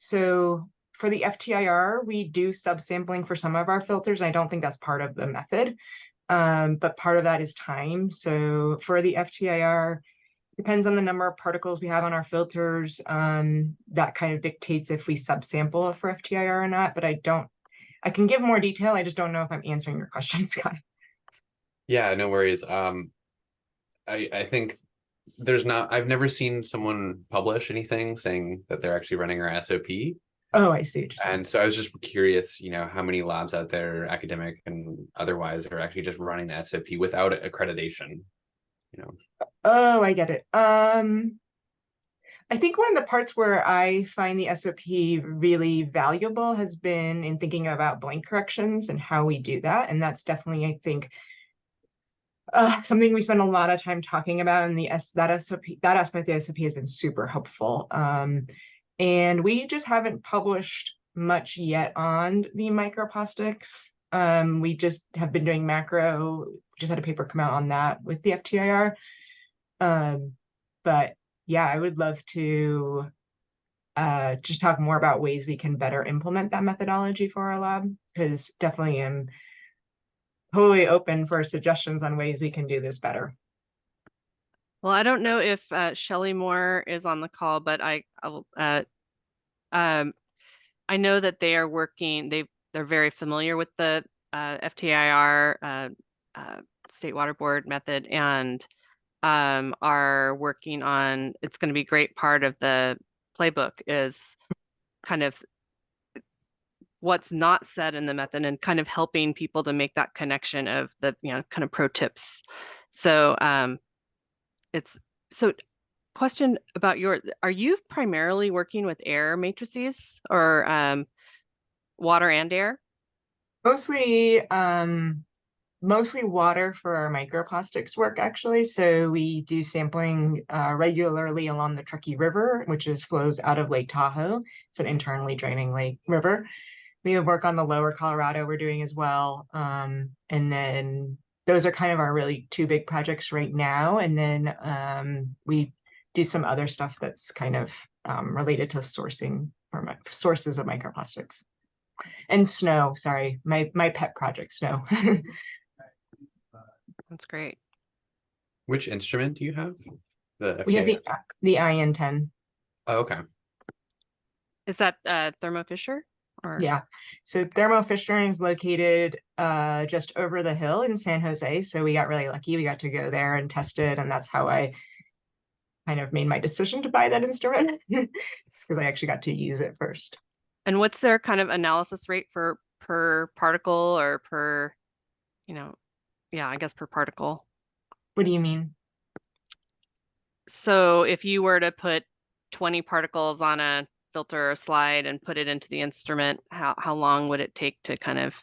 So for the FTIR, we do subsampling for some of our filters. I don't think that's part of the method, but part of that is time. So for the FTIR, depends on the number of particles we have on our filters. That kind of dictates if we subsample for FTIR or not, but I can give more detail. I just don't know if I'm answering your question, Scott. Yeah, no worries. I think I've never seen someone publish anything saying that they're actually running our SOP. Oh, I see. And so I was just curious, how many labs out there, academic and otherwise, are actually just running the SOP without accreditation, Oh, I get it. I think one of the parts where I find the SOP really valuable has been in thinking about blank corrections and how we do that. And that's definitely, I think, something we spend a lot of time talking about, and that aspect of the SOP has been super helpful. And we just haven't published much yet on the microplastics. We just have been doing macro, just had a paper come out on that with the FTIR. But yeah, I would love to just talk more about ways we can better implement that methodology for our lab, because definitely am totally open for suggestions on ways we can do this better. Well, I don't know if Shelley Moore is on the call, but I know that they are working. They're very familiar with the FTIR State Water Board method, and are working on. It's going to be a great part of the playbook is kind of what's not said in the method and kind of helping people to make that connection of the kind of pro tips. So question about are you primarily working with air matrices or water and air? Mostly mostly water for our microplastics work, actually. So we do sampling regularly along the Truckee River, which flows out of Lake Tahoe. It's an internally draining lake river. We have work on the lower Colorado we're doing as well. And then those are kind of our really two big projects right now. And then we do some other stuff that's kind of related to sourcing or sources of microplastics. And snow, sorry, my pet project, snow. That's great. Which instrument do you have? The We have FTIR? the IN10. Oh, okay. Is that Thermo Fisher? Or Yeah. So Thermo Fisher is located just over the hill in San Jose. So we got really lucky. We got to go there and test it. And that's how I kind of made my decision to buy that instrument. It's because I actually got to use it first. and what's their kind of analysis rate for per particle or per, yeah, I guess per particle. What do you mean? So if you were to put 20 particles on a filter or slide and put it into the instrument, how long would it take to kind of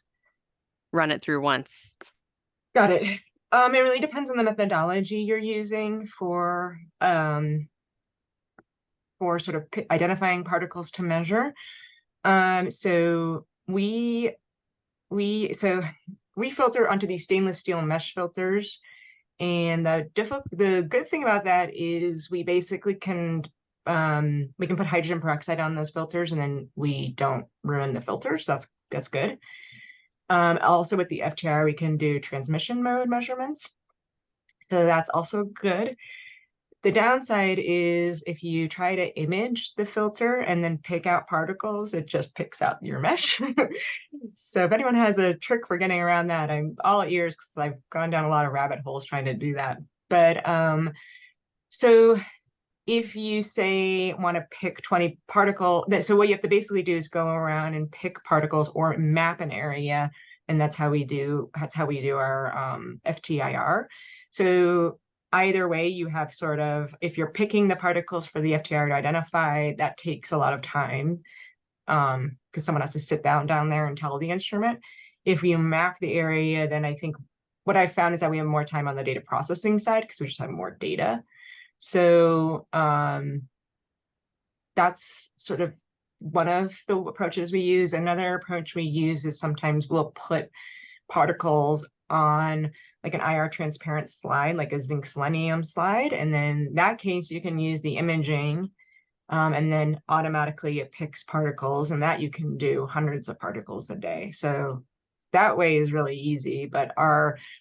run it through once? Got it. It really depends on the methodology you're using for sort of identifying particles to measure. So we filter onto these stainless steel mesh filters, and the good thing about that is we basically can put hydrogen peroxide on those filters, and then we don't ruin the filters. So that's good. Also with the FTIR, we can do transmission mode measurements. So that's also good. The downside is if you try to image the filter and then pick out particles, it just picks out your mesh. So if anyone has a trick for getting around that, I'm all ears because I've gone down a lot of rabbit holes trying to do that. But so if you say want to pick 20 particles, so what you have to basically do is go around and pick particles or map an area, and that's how we do our FTIR. So either way, you have sort of, if you're picking the particles for the FTIR to identify, that takes a lot of time because someone has to sit down there and tell the instrument. If you map the area, then I think what I found is that we have more time on the data processing side because we just have more data. So that's sort of one of the approaches we use. Another approach we use is sometimes we'll put particles on like an IR transparent slide, like a zinc selenium slide. And then in that case, you can use the imaging and then automatically it picks particles, and that you can do hundreds of particles a day. So that way is really easy, but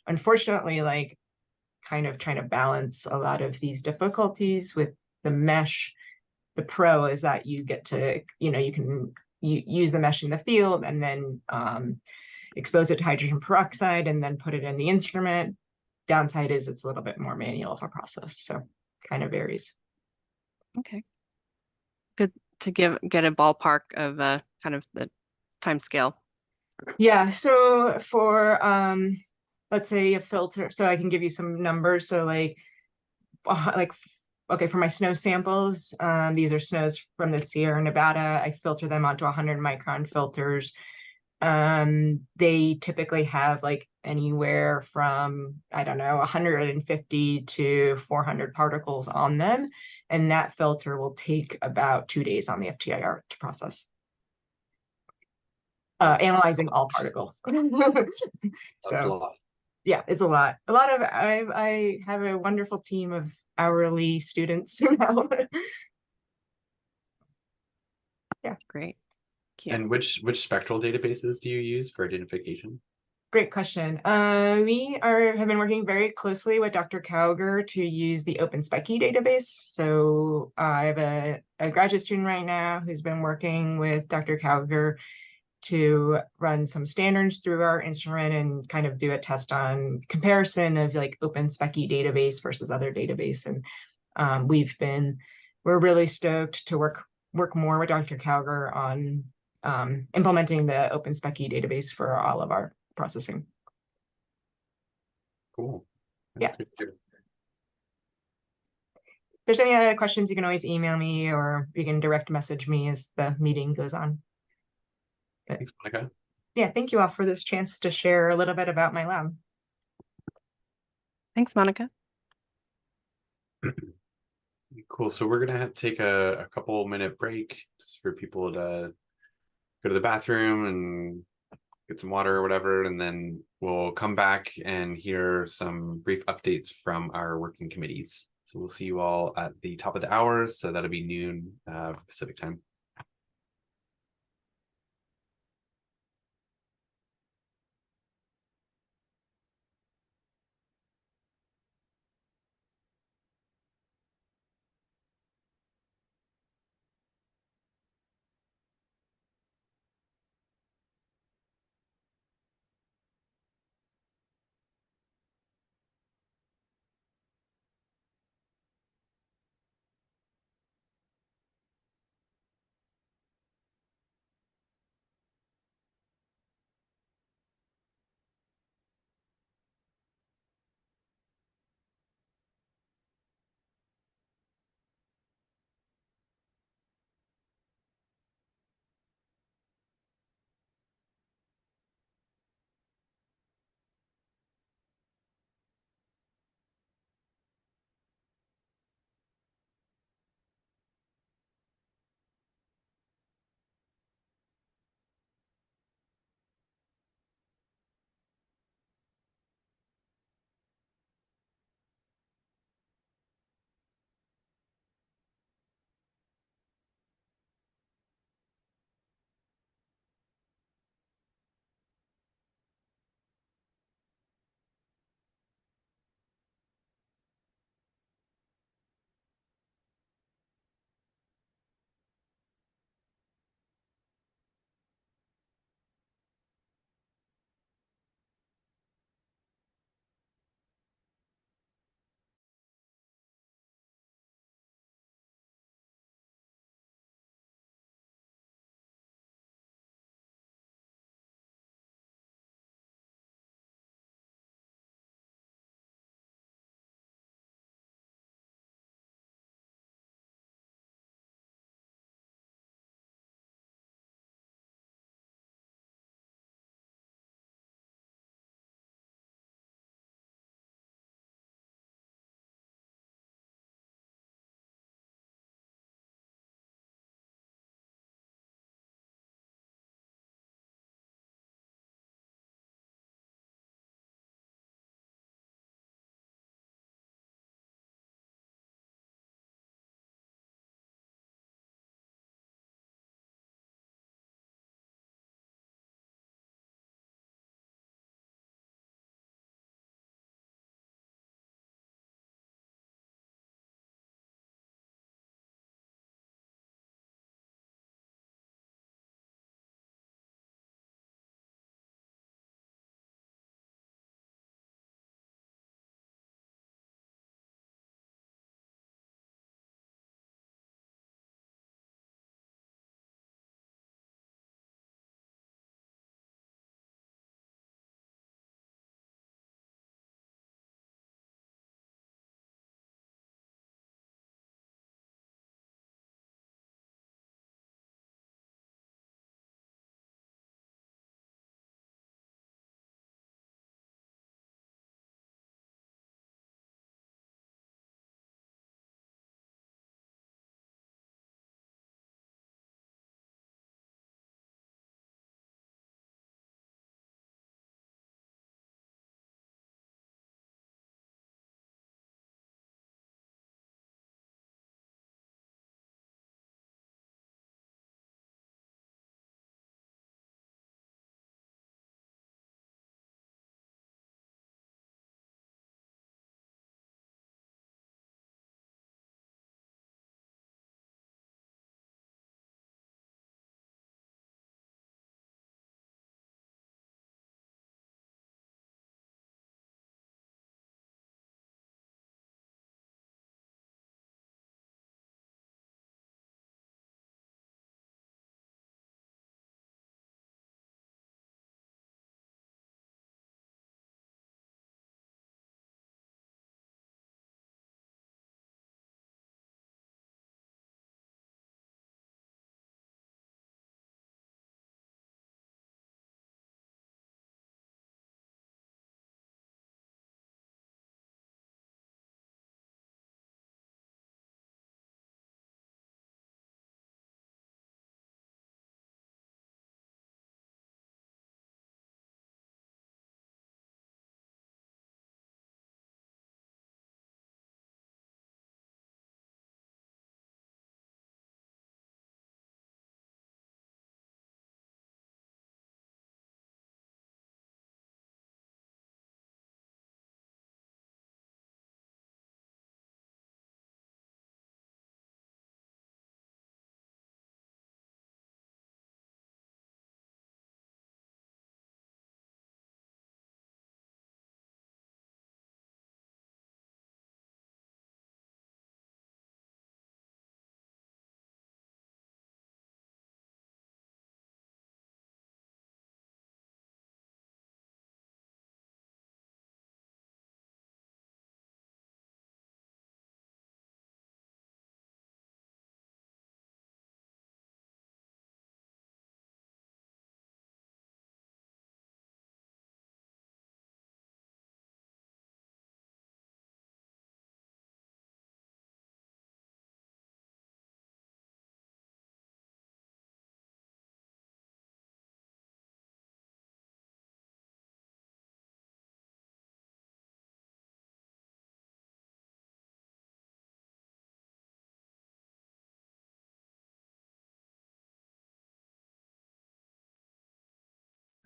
unfortunately, like kind of trying to balance a lot of these difficulties with the mesh. The pro is that you get to, you can use the mesh in the field and then expose it to hydrogen peroxide and then put it in the instrument. Downside is it's a little bit more manual of a process, so kind of varies. Okay. Good to get a ballpark of kind of the time scale. Yeah, so for let's say a filter, so I can give you some numbers. So okay, for my snow samples, these are snows from the Sierra Nevada. I filter them onto 100 micron filters. They typically have like anywhere from, I don't know, 150 to 400 particles on them. And that filter will take about 2 days on the FTIR to process. Analyzing all particles. That's a lot. Yeah, it's a lot. I have a wonderful team of hourly students now. Yeah. Great. And which spectral databases do you use for identification? Great question. We have been working very closely with Dr. Cowger to use the OpenSpeccy database. So I have a graduate student right now who's been working with Dr. Cowger to run some standards through our instrument and kind of do a test on comparison of like OpenSpeccy database versus other database. And we're really stoked to work more with Dr. Cowger on implementing the OpenSpeccy database for all of our processing. Cool. Yeah. That's good to hear. If there's any other questions, you can always email me or you can direct message me as the meeting goes on. Thanks, Monica. Yeah, thank you all for this chance to share a little bit about my lab. Thanks, Monica. Cool. So we're gonna have to take a couple minute break just for people to go to the bathroom and get some water or whatever, and then we'll come back and hear some brief updates from our working committees. So we'll see you all at the top of the hour. So that'll be noon Pacific time.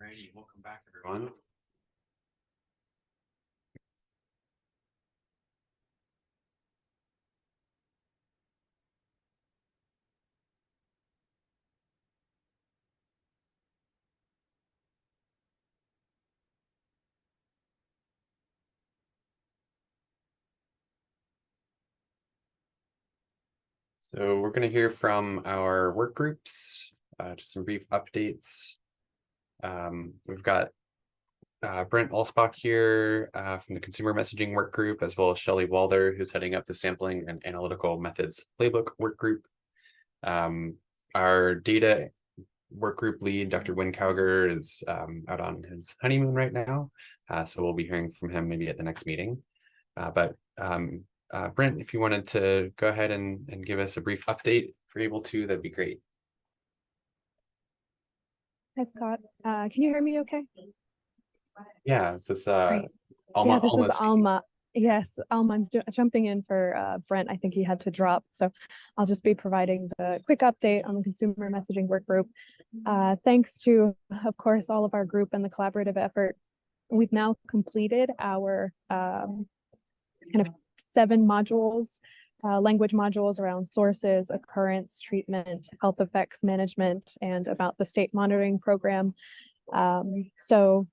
Alrighty, welcome back, everyone. So we're going to hear from our work groups, just some brief updates. We've got Brent Alsbach here from the Consumer Messaging Work Group, as well as Shelley Walther, who's heading up the Sampling and Analytical Methods Playbook Work Group. Our data work group lead, Dr. Wynn Cowger, is out on his honeymoon right now, so we'll be hearing from him maybe at the next meeting. Brent, if you wanted to go ahead and give us a brief update, if you're able to, that'd be great. Hi, Scott. Can you hear me okay? Yeah, this is Great. Alma. Yeah, this Alma's is Alma. Yes, Alma's jumping in for Brent. I think he had to drop. So I'll just be providing the quick update on the Consumer Messaging Work Group. Thanks to, of course, all of our group and the collaborative effort, we've now completed our kind of 7 modules, language modules around sources, occurrence, treatment, health effects management, and about the state monitoring program. So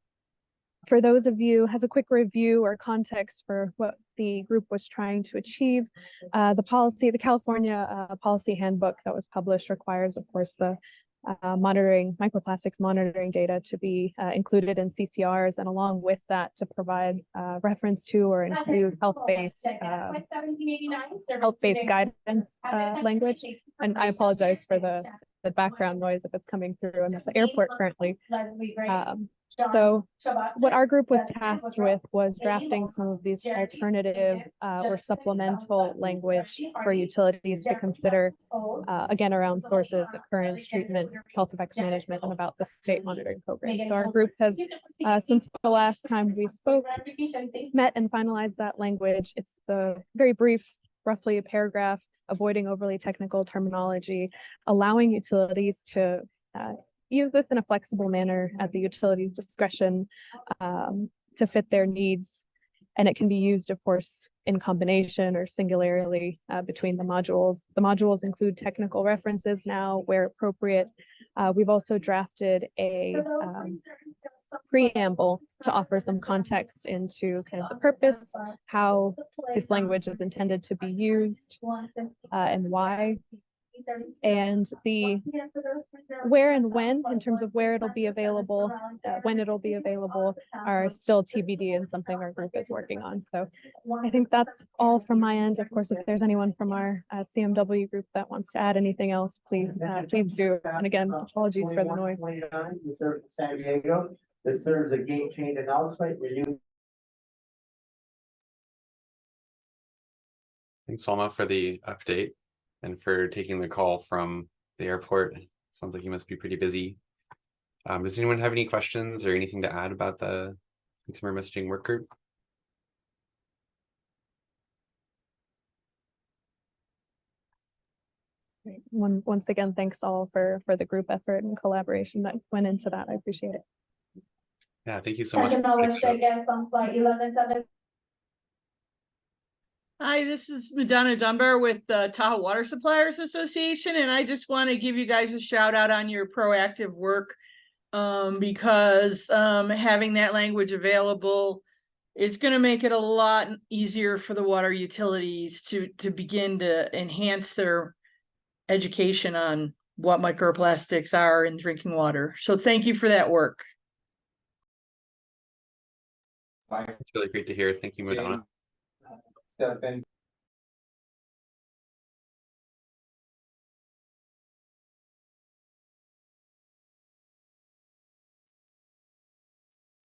for those of you, as a quick review or context for what the group was trying to achieve, the California policy handbook that was published requires, of course, the microplastics monitoring data to be included in CCRs, and along with that to provide reference to or include health-based guidance language. And I apologize for the background noise if it's coming through. I'm at the airport currently. So what our group was tasked with was drafting some of these alternative or supplemental language for utilities to consider, again, around sources, occurrence, treatment, health effects management, and about the state monitoring program. So our group has, since the last time we spoke, met and finalized that language. It's the very brief, roughly a paragraph, avoiding overly technical terminology, allowing utilities to use this in a flexible manner at the utility's discretion to fit their needs. And it can be used, of course, in combination or singularly between the modules. The modules include technical references now where appropriate. We've also drafted a preamble to offer some context into kind of the purpose, how this language is intended to be used, and why. And the where and when, in terms of where it'll be available, when it'll be available, are still TBD and something our group is working on. So I think that's all from my end. Of course, if there's anyone from our CMW group that wants to add anything else, please do. And again, apologies for the noise. San Diego. This serves a game change announcement. Thanks, Alma, for the update and for taking the call from the airport. Sounds like you must be pretty busy. Does anyone have any questions or anything to add about the Consumer Messaging Work Group? Once again, thanks all for the group effort and collaboration that went into that. I appreciate it. Yeah, thank you so much. Hi, this is Madonna Dunbar with the Tahoe Water Suppliers Association, and I just want to give you guys a shout out on your proactive work because having that language available is going to make it a lot easier for the water utilities to begin to enhance their education on what microplastics are in drinking water. So thank you for that work. It's really great to hear. Thank you, Madonna.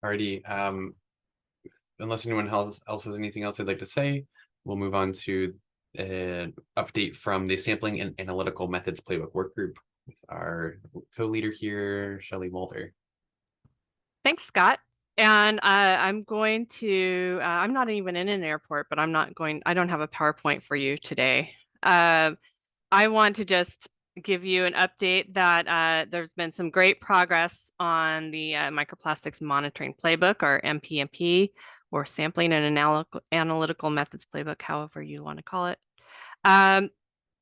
Alrighty, unless anyone else has anything else they'd like to say, we'll move on to an update from the Sampling and Analytical Methods Playbook Work Group with our co-leader here, Shelley Walther. Thanks, Scott. And I'm going to, I'm not even in an airport, but I don't have a PowerPoint for you today. I want to just give you an update that there's been some great progress on the Microplastics Monitoring Playbook, or MPMP, or Sampling and Analytical Methods Playbook, however you want to call it.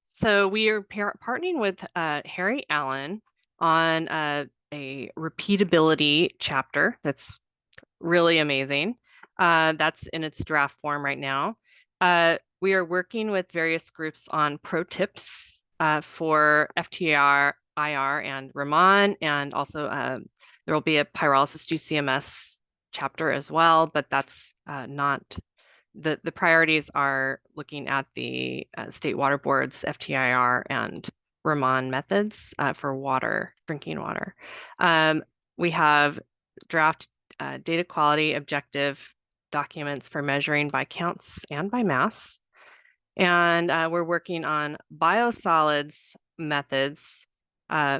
So we are partnering with Harry Allen on a repeatability chapter that's really amazing. That's in its draft form right now. We are working with various groups on pro tips for FTIR and Raman, and also there will be a pyrolysis GCMS chapter as well, but that's not the priorities are looking at the state water boards, FTIR and Raman methods for drinking water. We have draft data quality objective documents for measuring by counts and by mass. And we're working on biosolids methods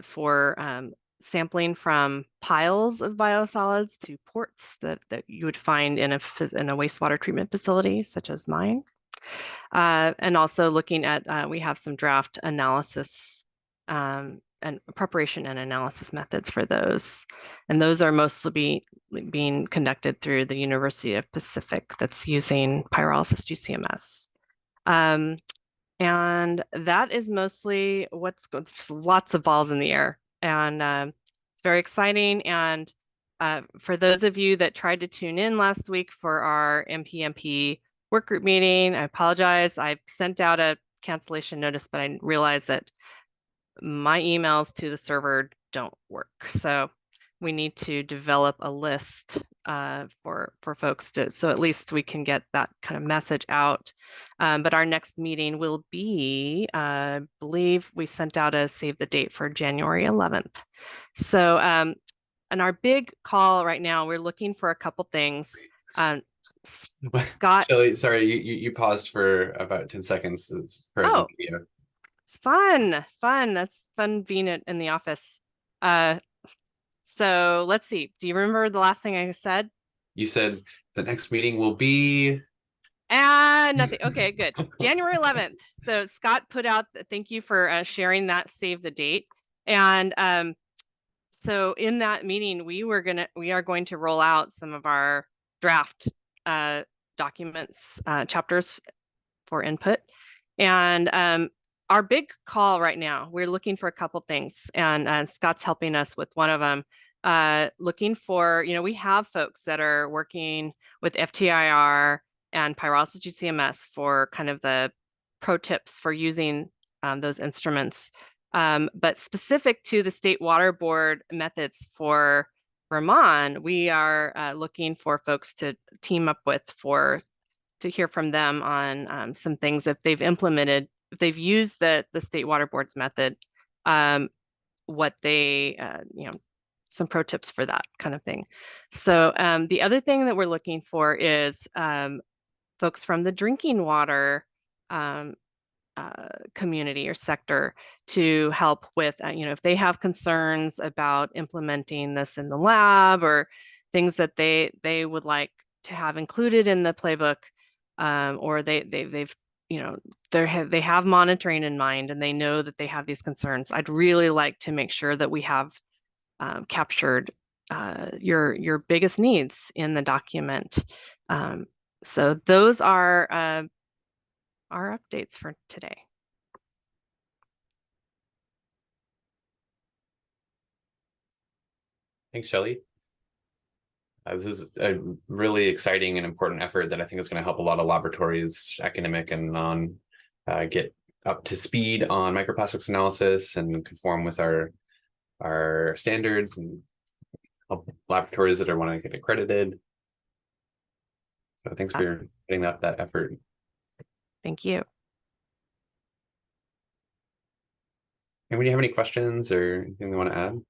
for sampling from piles of biosolids to ports that you would find in a wastewater treatment facility, such as mine. And also looking at, we have some draft analysis and preparation and analysis methods for those. And those are mostly being conducted through the University of Pacific that's using pyrolysis GCMS. And that is mostly what's going, just lots of balls in the air. And it's very exciting. And for those of you that tried to tune in last week for our MPMP work group meeting, I apologize. I sent out a cancellation notice, but I realized that my emails to the server don't work. So we need to develop a list for folks to, so at least we can get that kind of message out. But our next meeting will be, I believe we sent out a save the date for January 11th. So, and our big call right now, we're looking for a couple things. Scott. Shelley, sorry, you paused for about 10 seconds for oh. Fun. That's fun being in the office. So let's see. Do you remember the last thing I said? You said the next meeting will be. Nothing. Okay, good. January 11th. So Scott put out, thank you for sharing that, save the date. And so in that meeting, we are going to roll out some of our draft documents, chapters for input. And our big call right now, we're looking for a couple things, and Scott's helping us with one of them. Looking for, we have folks that are working with FTIR and pyrolysis GCMS for kind of the pro tips for using those instruments. But specific to the State Water Board methods for Raman, we are looking for folks to team up with to hear from them on some things if they've implemented, if they've used the State Water Board's method, what they, some pro tips for that kind of thing. So the other thing that we're looking for is folks from the drinking water community or sector to help with, if they have concerns about implementing this in the lab or things that they would like to have included in the playbook, or they've they have monitoring in mind and they know that they have these concerns. I'd really like to make sure that we have captured your biggest needs in the document. So those are our updates for today. Thanks, Shelley. This is a really exciting and important effort that I think is going to help a lot of laboratories, academic and non, get up to speed on microplastics analysis and conform with our standards, and help laboratories that are want to get accredited. So thanks for getting up that effort. Thank you. Anybody have any questions or anything they want to add?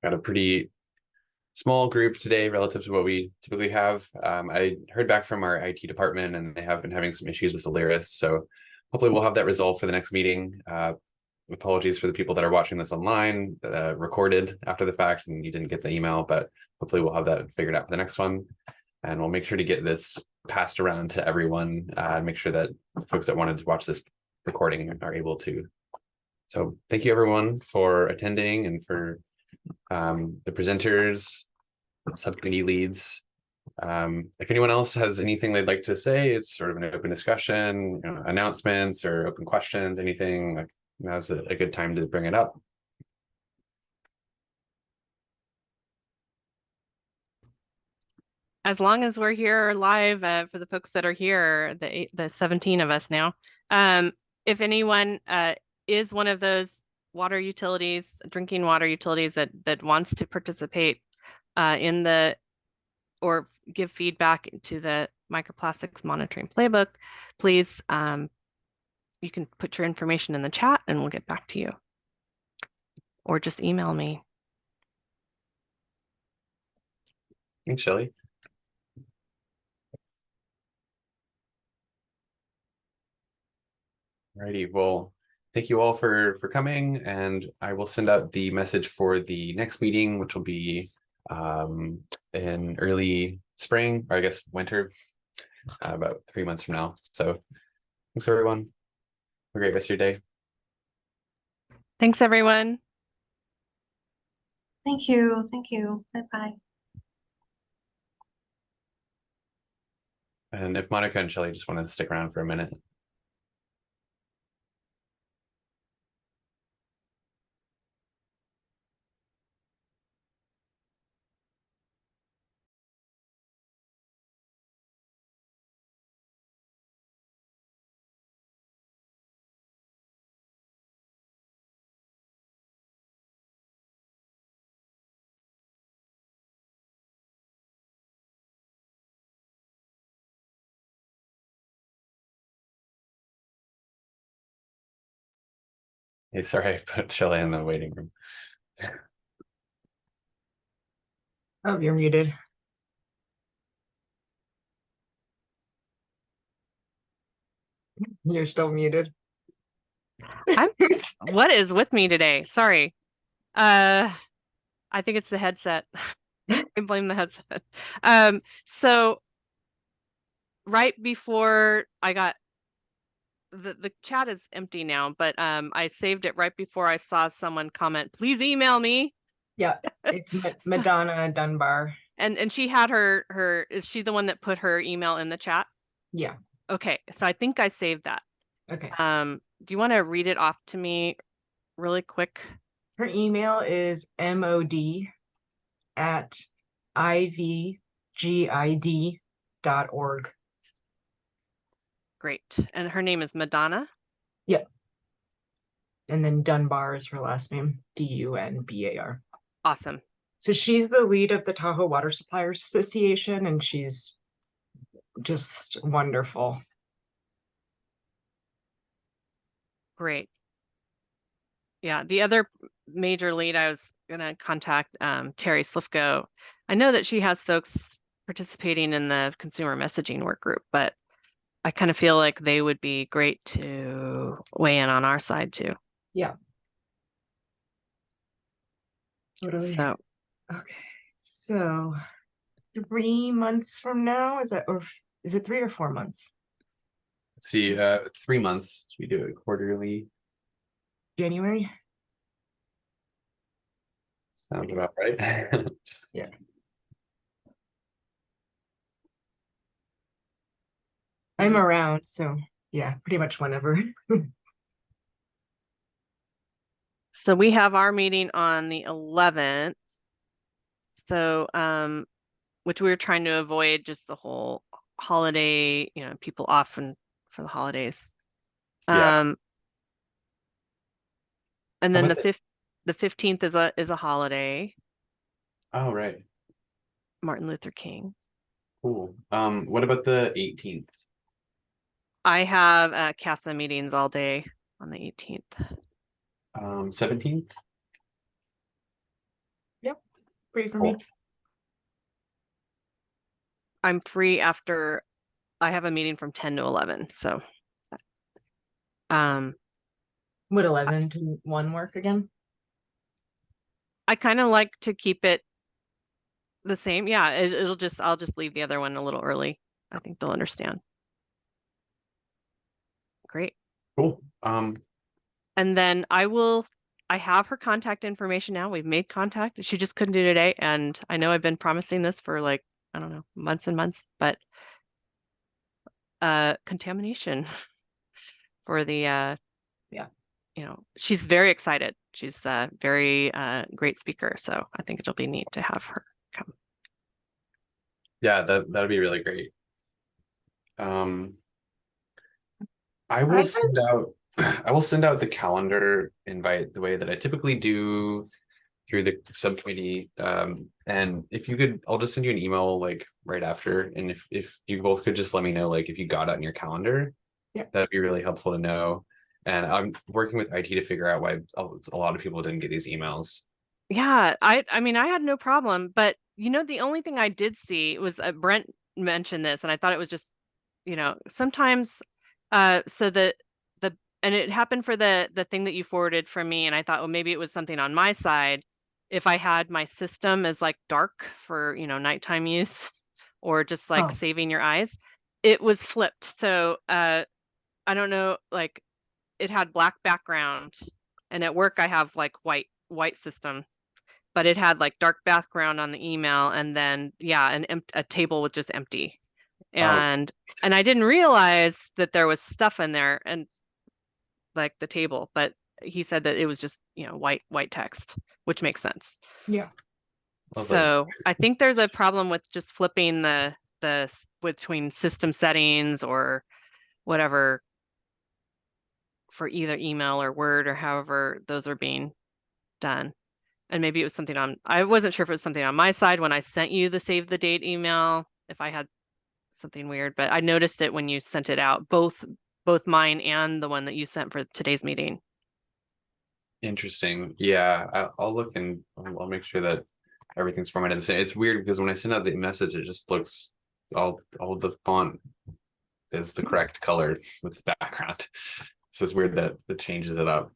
Got a pretty small group today relative to what we typically have. I heard back from our IT department and they have been having some issues with the Lyris. So hopefully we'll have that resolved for the next meeting. apologies for the people that are watching this online, recorded after the fact, and you didn't get the email, but hopefully we'll have that figured out for the next one. And we'll make sure to get this passed around to everyone, make sure that folks that wanted to watch this recording are able to. So thank you everyone for attending and for the presenters, subcommittee leads. If anyone else has anything they'd like to say, it's sort of an open discussion, announcements or open questions, anything, like now's a good time to bring it up. As long as we're here live, for the folks that are here, the 17 of us now, if anyone is one of those water utilities, drinking water utilities that wants to participate in the, or give feedback to the microplastics monitoring playbook, please, you can put your information in the chat and we'll get back to you. Or just email me. Thanks, Shelley. Alrighty, well, thank you all for coming, and I will send out the message for the next meeting, which will be in early spring, or I guess winter, about 3 months from now. So thanks everyone. Have a great rest of your day. Thanks everyone. Thank you. Thank you. Bye-bye. And if Monica and Shelley just want to stick around for a minute. Hey, sorry, I put Shelley in the waiting room. Oh, you're muted. You're still muted. What is with me today? Sorry. I think it's the headset. I blame the headset. So right before I got the chat is empty now, but I saved it right before I saw someone comment, please email me. Yeah, it's Madonna Dunbar. And she had her, is she the one that put her email in the chat? Yeah. Okay, so I think I saved that. Okay. Do you want to read it off to me really quick? Her email is mod@ivgid.org. Great. And her name is Madonna? Yep. And then Dunbar is her last name, Dunbar. Awesome. So she's the lead of the Tahoe Water Suppliers Association, and she's just wonderful. Great. Yeah, the other major lead I was going to contact, Terry Slifko. I know that she has folks participating in the consumer messaging work group, but I kind of feel like they would be great to weigh in on our side too. Yeah. So, okay, so 3 months from now, is it 3 or 4 months? Let's see, 3 months. We do it quarterly. January? Sounds about right. Yeah. I'm around, so yeah, pretty much whenever. so we have our meeting on the 11th. So, which we were trying to avoid just the whole holiday, people off for the holidays. Yeah. And then the 15th is a holiday. Oh, right. Martin Luther King. Cool. What about the 18th? I have CASA meetings all day on the 18th. 17th? Yep, free for me. I'm free after I have a meeting from 10 to 11. So, Would 11 to 1 work again? I kind of like to keep it the same. Yeah, I'll just leave the other one a little early. I think they'll understand. Great. Cool. And then I have her contact information now. We've made contact. She just couldn't do today. And I know I've been promising this for like, I don't know, months and months, but contamination for the Yeah. You know, she's very excited. She's a very great speaker. So I think it'll be neat to have her come. Yeah, that'd be really great. I will send out the calendar invite the way that I typically do through the subcommittee. And if you could, I'll just send you an email like right after. And if you both could just let me know like if you got it in your calendar, yeah, that'd be really helpful to know. And I'm working with IT to figure out why a lot of people didn't get these emails. Yeah, I mean, I had no problem, but you know, the only thing I did see was Brent mentioned this, and I thought it was just, you know, sometimes, so and it happened for the thing that you forwarded from me, and I thought, well, maybe it was something on my side. If I had my system as like dark for, you know, nighttime use, or just like saving your eyes, it was flipped. So I don't know, like it had black background, and at work I have like white system, but it had like dark background on the email, and then yeah, a table was just empty. And I didn't realize that there was stuff in there and like the table, but he said that it was just, you know, white text, which makes sense. Yeah. So I think there's a problem with just flipping the between system settings or whatever for either email or Word or however those are being done. And maybe it was something I wasn't sure if it was something on my side when I sent you the save the date email, if I had something weird, but I noticed it when you sent it out, both mine and the one that you sent for today's meeting. Interesting. Yeah, I'll look and I'll make sure that everything's formatted the same. It's weird because when I send out the message, it just looks all the font is the correct color with the background. So it's weird that it changes it up.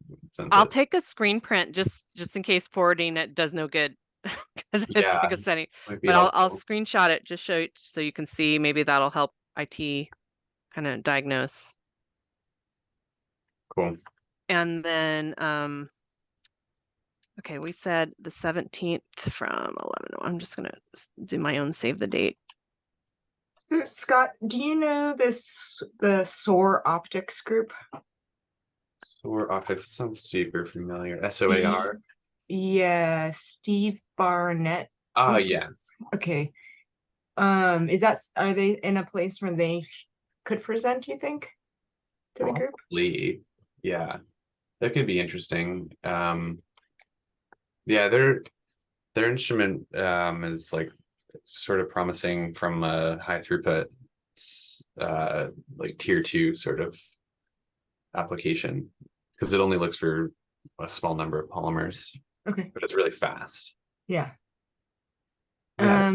I'll take a screen print just in case forwarding it does no good because it's like a setting. But I'll screenshot it, just show you so you can see. Maybe that'll help IT kind of diagnose. Cool. And then okay, we said the 17th from 11 to 1. I'm just gonna do my own save the date. So Scott, do you know the SOAR Optics group? SOAR Optics sounds super familiar. SOAR. Yeah, Steve Barnett. Yeah. Okay. Are they in a place where they could present, you think, to the group? Probably. Yeah. That could be interesting. Yeah, their instrument is like sort of promising from a high throughput like tier 2 sort of application because it only looks for a small number of polymers. Okay. But it's really fast. Yeah. Yeah.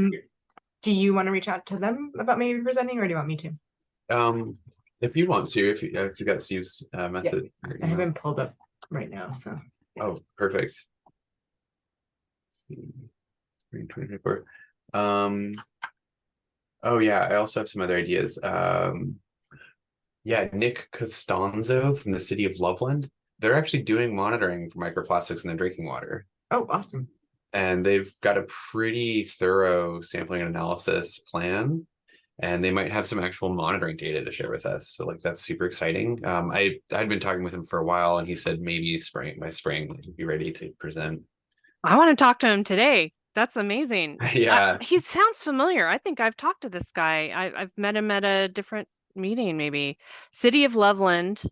Do you want to reach out to them about maybe presenting, or do you want me to? If you want to, if you got Steve's message. Yeah. I haven't pulled up right now, so. Oh, perfect. 2024. Oh yeah, I also have some other ideas. Yeah, Nick Costanzo from the city of Loveland. They're actually doing monitoring for microplastics in their drinking water. Oh, awesome. And they've got a pretty thorough sampling and analysis plan, and they might have some actual monitoring data to share with us. So like that's super exciting. I'd been talking with him for a while, and he said maybe by spring he'd be ready to present. I want to talk to him today. That's amazing. Yeah. He sounds familiar. I think I've talked to this guy. I've met him at a different meeting, maybe. City of Loveland.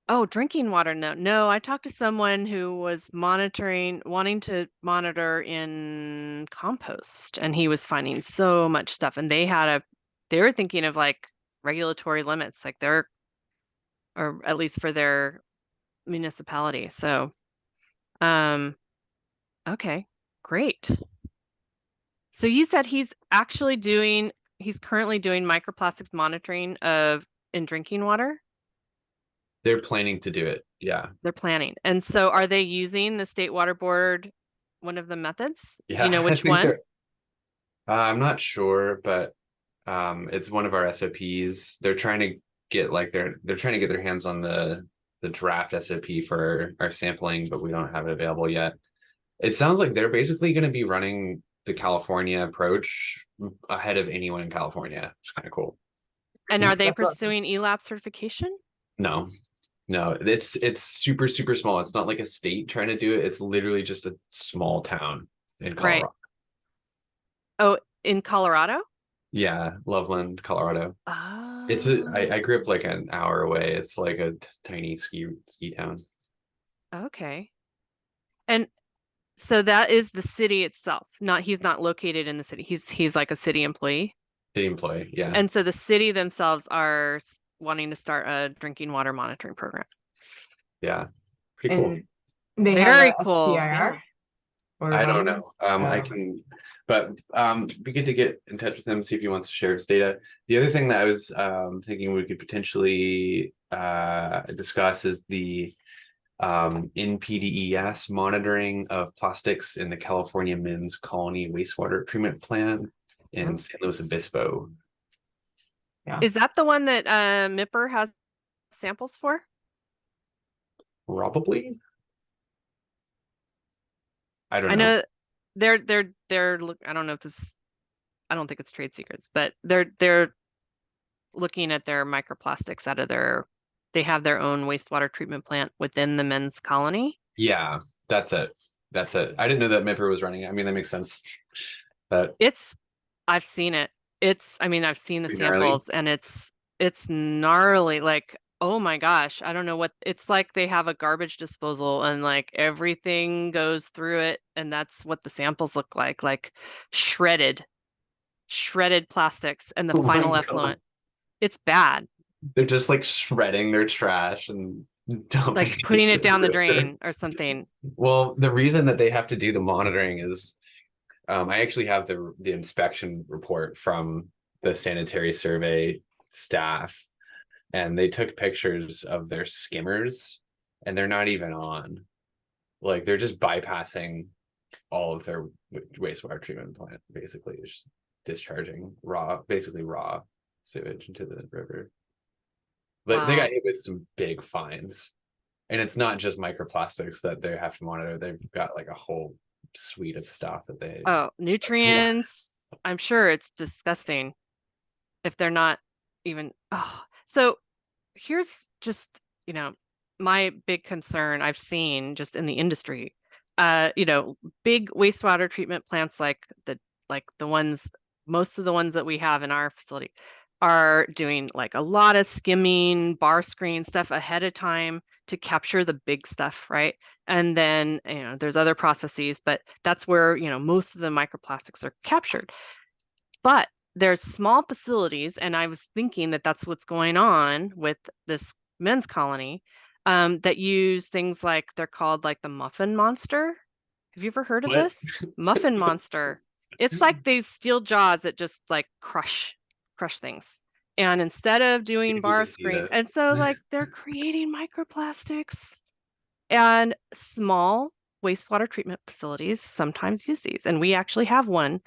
Oh, drinking water. No, I talked to someone who was wanting to monitor in compost, and he was finding so much stuff. And they were thinking of like regulatory limits, like or at least for their municipality. So, okay, great. So you said he's currently doing microplastics monitoring in drinking water? They're planning to do it. Yeah. They're planning. And so are they using the State Water Board, one of the methods? Yeah. Do you know I which think one? I'm not sure, but it's one of our SOPs. They're trying to get like they're trying to get their hands on the draft SOP for our sampling, but we don't have it available yet. It sounds like they're basically going to be running the California approach ahead of anyone in California. It's kind of cool. And are they pursuing ELAP certification? No, it's super, super small. It's not like a state trying to do it. It's literally just a small town in Colorado. Right. Oh, in Colorado? Yeah, Loveland, Colorado. Oh. I grew up like an hour away. It's like a tiny ski town. Okay. And so that is the city itself. He's not located in the city. He's like a city employee. City employee, yeah. And so the city themselves are wanting to start a drinking water monitoring program. Yeah. Pretty cool. They Very have a cool. FTIR? I don't know. I can, but we get to get in touch with him, see if he wants to share his data. The other thing that I was thinking we could potentially discuss is the NPDES monitoring of plastics in the California Men's Colony wastewater treatment plant in San Luis Obispo. Yeah. Is that the one that MIPR has samples for? Probably. I don't know. I know they're I don't know if this, I don't think it's trade secrets, but they're looking at their microplastics out of they have their own wastewater treatment plant within the men's colony. Yeah, that's it. I didn't know that MIPR was running it. I mean, that makes sense. But I've seen it. I've seen the gnarly. samples and it's gnarly. Like, oh my gosh, I don't know what it's like. They have a garbage disposal and like everything goes through it, and that's what the samples look like shredded plastics and the final effluent. It's bad. They're just like shredding their trash and dumping like putting it down the drain or something. Well, the reason that they have to do the monitoring is I actually have the inspection report from the sanitary survey staff, and they took pictures of their skimmers and they're not even on. Like they're just bypassing all of their wastewater treatment plant, basically just discharging raw sewage into the river. But they got hit with some big fines, and it's not just microplastics that they have to monitor. They've got like a whole suite of stuff that they nutrients. I'm sure it's disgusting if they're not even. So here's just my big concern I've seen just in the industry. Big wastewater treatment plants like the ones, most of the ones that we have in our facility are doing like a lot of skimming, bar screen stuff ahead of time to capture the big stuff, right? And then there's other processes, but that's where most of the microplastics are captured. But there's small facilities, and I was thinking that that's what's going on with this men's colony, that use things like, they're called like the Muffin Monster. Have you ever heard of this? Muffin Monster. It's like these steel jaws that just like crush things. And instead of doing bar screen, and so like they're creating microplastics, and small wastewater treatment facilities sometimes use these. And we actually have one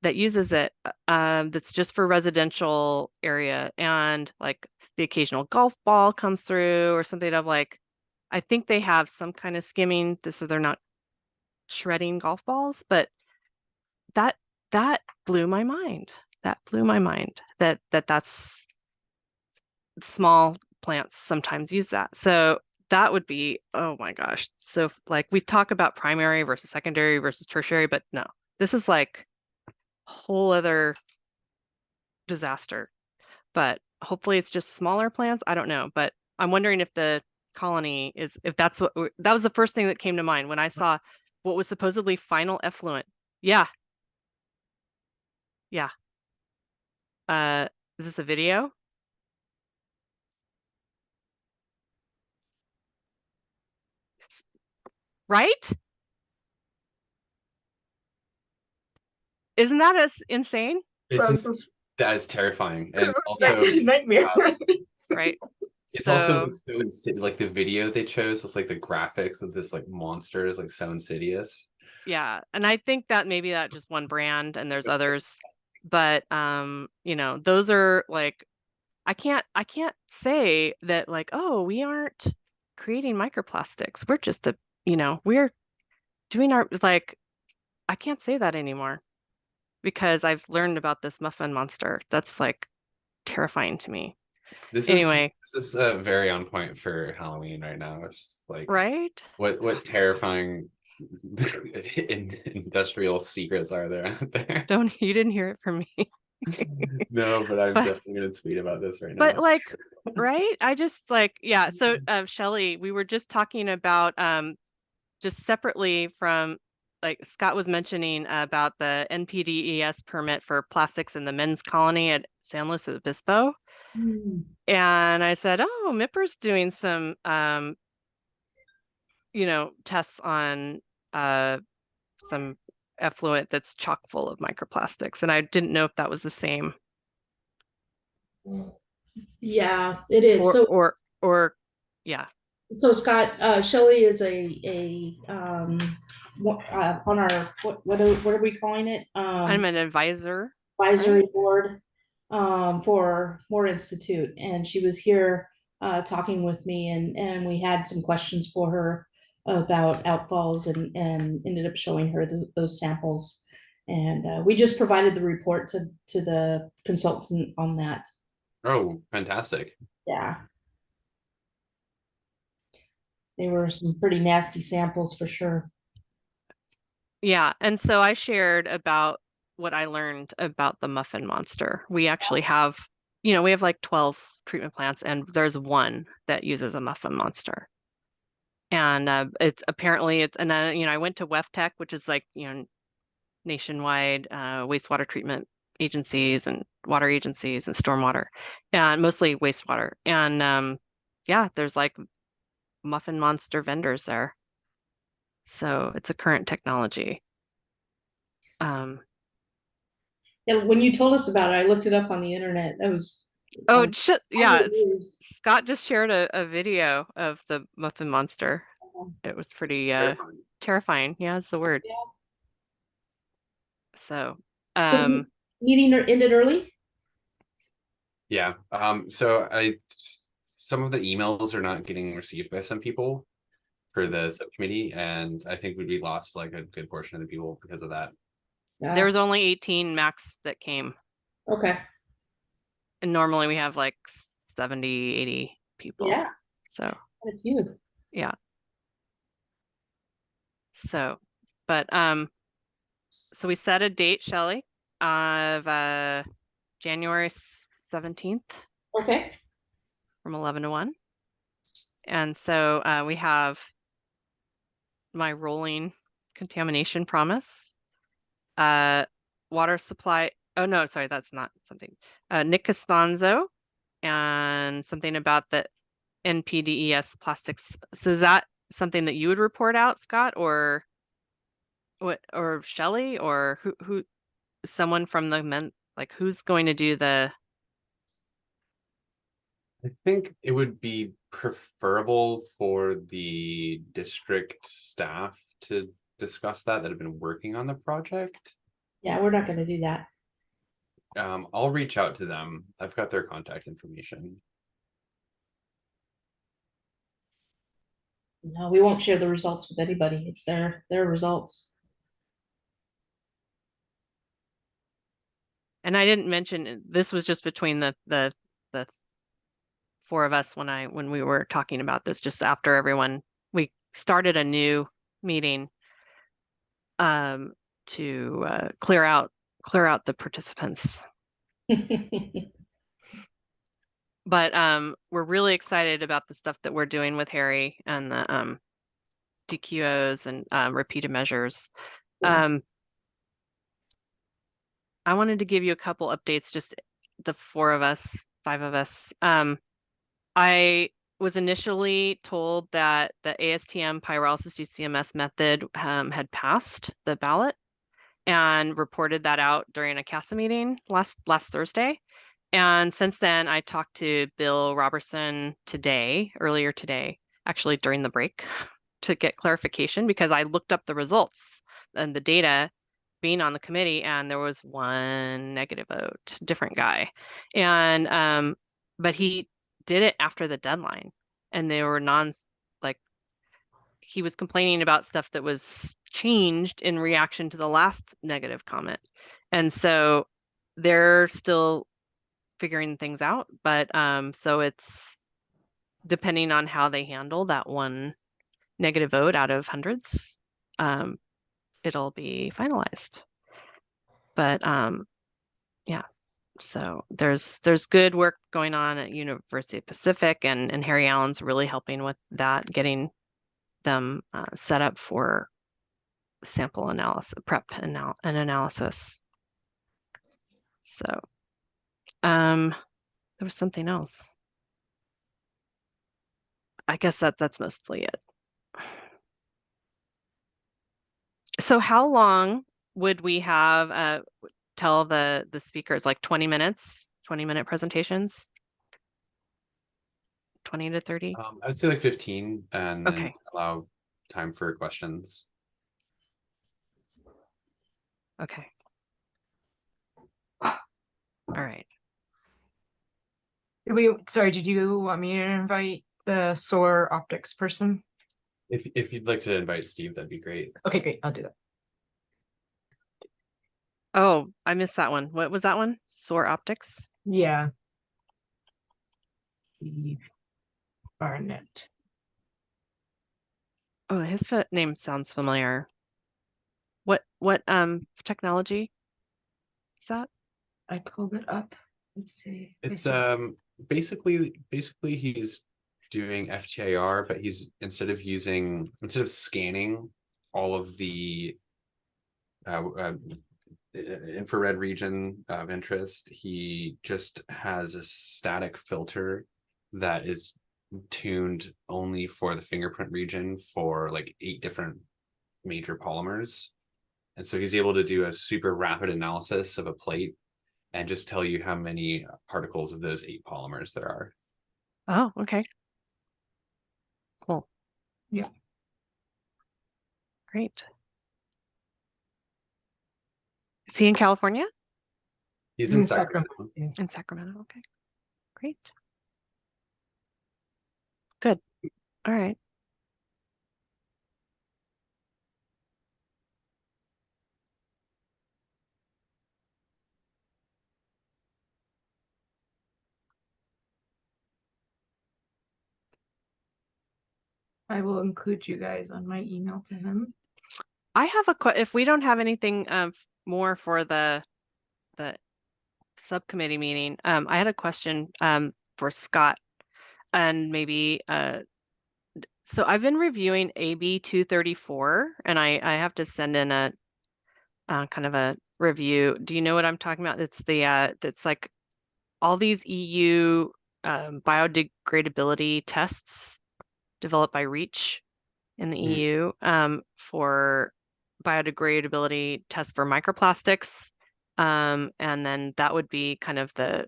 that uses it, that's just for residential area, and like the occasional golf ball comes through or something. Of like, I think they have some kind of skimming, so they're not shredding golf balls. But that blew my mind. That's small plants sometimes use that. So that would be, oh my gosh. So like we talk about primary versus secondary versus tertiary, but no, this is like whole other disaster. But hopefully it's just smaller plants. I don't know, but I'm wondering if the colony is, if that's what, that was the first thing that came to mind when I saw what was supposedly final effluent. Yeah. Is this a video? Right? Isn't that insane? That is terrifying, and also nightmare. Right. It's also So like, like the video they chose was like the graphics of this like monster is like so insidious. yeah, and I think that maybe that just one brand and there's others, but you know, those are like I can't say that like, oh, we aren't creating microplastics. We're just a, you know, we're doing our like I can't say that anymore because I've learned about this muffin monster. That's like terrifying to me. Anyway, this is very on point for Halloween right now. It's just like right? what terrifying industrial secrets are there out there? You didn't hear it from me. No, but I'm But- definitely gonna tweet about this right But now. like, right? I just like, yeah. So Shelley, we were just talking about just separately from like Scott was mentioning about the NPDES permit for plastics in the men's colony at San Luis Obispo. And I said, oh, MIPR's doing some you know, tests on some effluent that's chock full of microplastics. And I didn't know if that was the same. Yeah, it is. Or yeah. So Scott, Shelley is on our what are we calling it? I'm an advisor. Advisory right? board for Moore Institute, and she was here talking with me, and we had some questions for her about outfalls, and ended up showing her those samples, and we just provided the report to the consultant on that. Oh, fantastic. Yeah. They were some pretty nasty samples for sure. Yeah, and so I shared about what I learned about the muffin monster. We actually have, you know, we have like 12 treatment plants, and there's one that uses a muffin monster. And it's apparently it's, and you know, I went to WEFTEC, which is like, you know, nationwide wastewater treatment agencies and water agencies and stormwater, and mostly wastewater. And yeah, there's like muffin monster vendors there. So it's a current technology. Yeah, when you told us about it, I looked it up on the internet. That was yeah. Scott just shared a video of the muffin monster. It was pretty terrifying. Yeah, is the word. Yeah. So meeting ended early? Yeah. So some of the emails are not getting received by some people for the subcommittee, and I think we lost like a good portion of the people because of that. There was only 18 max that came. Okay. And normally we have like 70, 80 people. Yeah. So quite a few. Yeah. So, but so we set a date, Shelley, of January 17th. Okay. From 11 to 1. And so we have my rolling contamination promise, water supply. Oh no, sorry, that's not something. Nick Costanzo, and something about the NPDES plastics. So is that something that you would report out, Scott, or what, or Shelley, or who someone from the men, like who's going to do the? I think it would be preferable for the district staff to discuss that have been working on the project. Yeah, we're not going to do that. I'll reach out to them. I've got their contact information. No, we won't share the results with anybody. It's their results. And I didn't mention, this was just between the four of us when we were talking about this, just after everyone, we started a new meeting to clear out the participants. But we're really excited about the stuff that we're doing with Harry and the DQOs and repeated measures. Yeah. I wanted to give you a couple updates, just the five of us. I was initially told that the ASTM pyrolysis UCMS method had passed the ballot, and reported that out during a CASA meeting last Thursday. And since then, I talked to Bill Robertson earlier today, actually during the break, to get clarification, because I looked up the results and the data being on the committee, and there was one negative vote, different guy. And but he did it after the deadline, and they were he was complaining about stuff that was changed in reaction to the last negative comment. And so they're still figuring things out, but so it's depending on how they handle that one negative vote out of hundreds, it'll be finalized. But yeah, so there's good work going on at University of Pacific, and Harry Allen's really helping with that, getting them set up for sample analysis, prep and analysis. So there was something else. I guess that's mostly it. So how long would we have tell the speakers, like 20 minutes, 20-minute presentations? 20 to 30? I would say like 15, and then Okay. allow time for questions. Okay. All right. Sorry, did you want me to invite the SOAR optics person? If you'd like to invite Steve, that'd be great. Okay, great. I'll do that. Oh, I missed that one. What was that one? SOAR Optics? Yeah. Steve Barnett. Oh, his name sounds familiar. What technology is that? I pulled it up. Let's see. It's basically he's doing FTIR, but he's instead of scanning all of the infrared region of interest, he just has a static filter that is tuned only for the fingerprint region for like 8 different major polymers. And so he's able to do a super rapid analysis of a plate and just tell you how many particles of those 8 polymers there are. Oh, okay. Cool. Yeah. Great. Is he in California? He's in Sacramento. In Sacramento, okay. Great. Good. All right. I will include you guys on my email to him. I have if we don't have anything more for the subcommittee meeting, I had a question for Scott, and maybe so I've been reviewing AB 234, and I have to send in a kind of a review. Do you know what I'm talking about? It's the it's like all these EU biodegradability tests developed by REACH in the EU for biodegradability tests for microplastics. And then that would be kind of the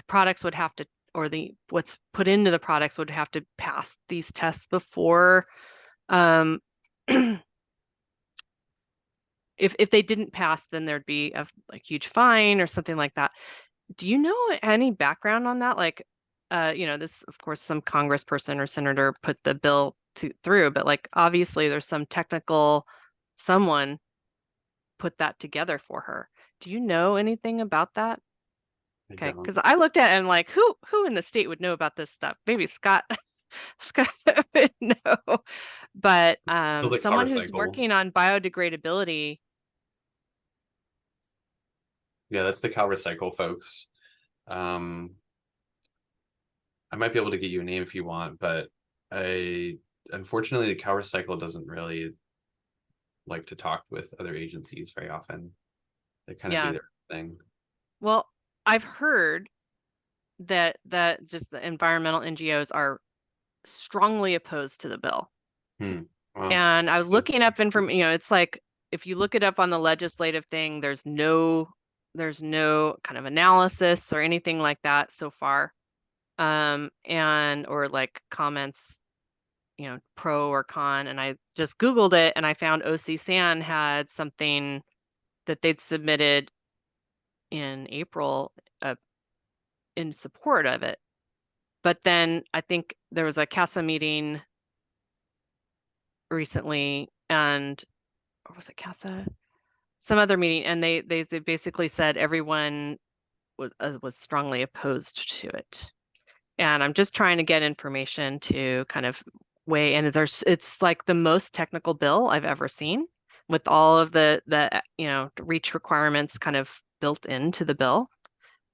products would have to, or what's put into the products would have to pass these tests before, if they didn't pass, then there'd be a like huge fine or something like that. Do you know any background on that? Like, this, of course, some congressperson or senator put the bill through, but like, obviously there's some someone put that together for her. Do you know anything about that? Okay, because I looked at it and like, who in the state would know about this stuff? Maybe Scott would know, but like someone who's working on biodegradability. Yeah, that's the Cal Recycle folks. I might be able to get you a name if you want, but unfortunately the Cal Recycle doesn't really like to talk with other agencies very often. They kind of do their thing. Well, I've heard that just the environmental NGOs are strongly opposed to the bill. Wow. And I was looking up it's like, if you look it up on the legislative thing, there's no there's no kind of analysis or anything like that so far. And or like comments, you know, pro or con. And I just Googled it and I found OC San had something that they'd submitted in April in support of it. But then I think there was a CASA meeting recently, and or was it CASA? Some other meeting, and they basically said everyone was strongly opposed to it. And I'm just trying to get information to kind of weigh, and it's like the most technical bill I've ever seen, with all of the you know, reach requirements kind of built into the bill.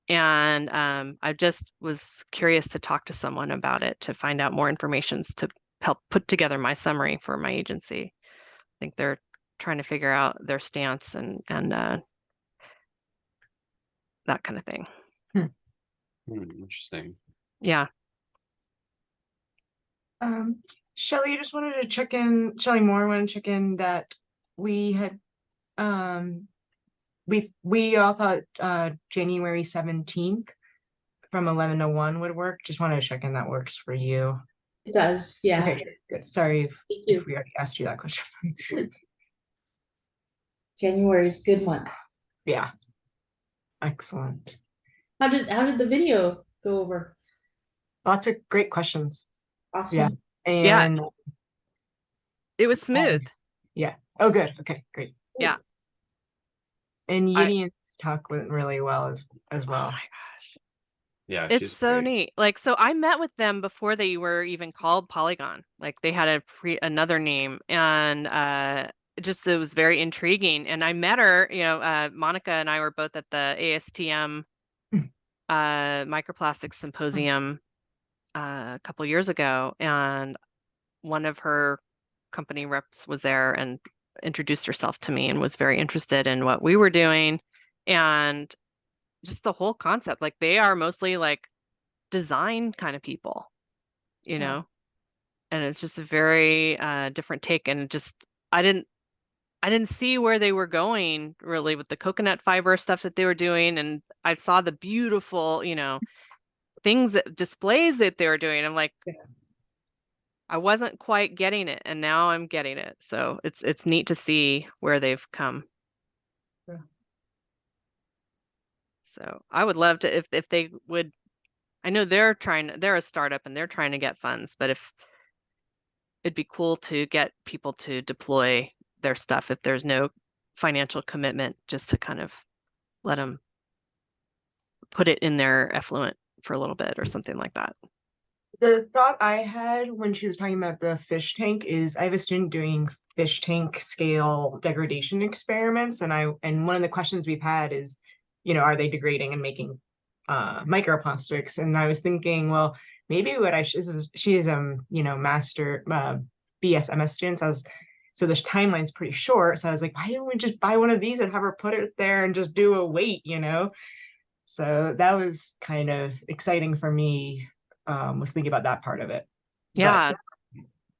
And I just was curious to talk to someone about it to find out more information to help put together my summary for my agency. I think they're trying to figure out their stance and that kind of thing. Interesting. Yeah. Shelly, just wanted to check in, Shelly Moore wanted to check in that we had, we all thought January 17th from 11 to 1 would work. Just wanted to check in that works for you. It does, yeah. Okay, good. Sorry if we already asked you that question. January is a good month. Yeah. Excellent. How did the video go over? Lots of great questions. Awesome. Yeah. And yeah, it was smooth. Yeah. Oh, good. Okay, great. Yeah. And Gideon's talk went really well as well. Oh my gosh. Yeah, it's so neat. Like, so I met with them before they were even called Polygon. Like, they had another name, and it was very intriguing. And I met her, you know, Monica and I were both at the ASTM Microplastics Symposium a couple years ago, and one of her company reps was there and introduced herself to me and was very interested in what we were doing. And just the whole concept, like, they are mostly like design kind of people, you know, and it's just a very different take. And just I didn't see where they were going really with the coconut fiber stuff that they were doing, and I saw the beautiful, you know, displays that they were doing. I'm like, I wasn't quite getting it, and now I'm getting it. So it's neat to see where they've come. Yeah. So I would love to, if they would. I know they're a startup and they're trying to get funds, but if it'd be cool to get people to deploy their stuff if there's no financial commitment, just to kind of let them put it in their effluent for a little bit or something like that. The thought I had when she was talking about the fish tank is I have a student doing fish tank scale degradation experiments, and one of the questions we've had is, you know, are they degrading and making microplastics? And I was thinking, well, maybe what she is you know, master BSMS students. So the timeline's pretty short. So I was like, why don't we just buy one of these and have her put it there and just do a weight, you know? So that was kind of exciting for me. Was thinking about that part of it. Yeah.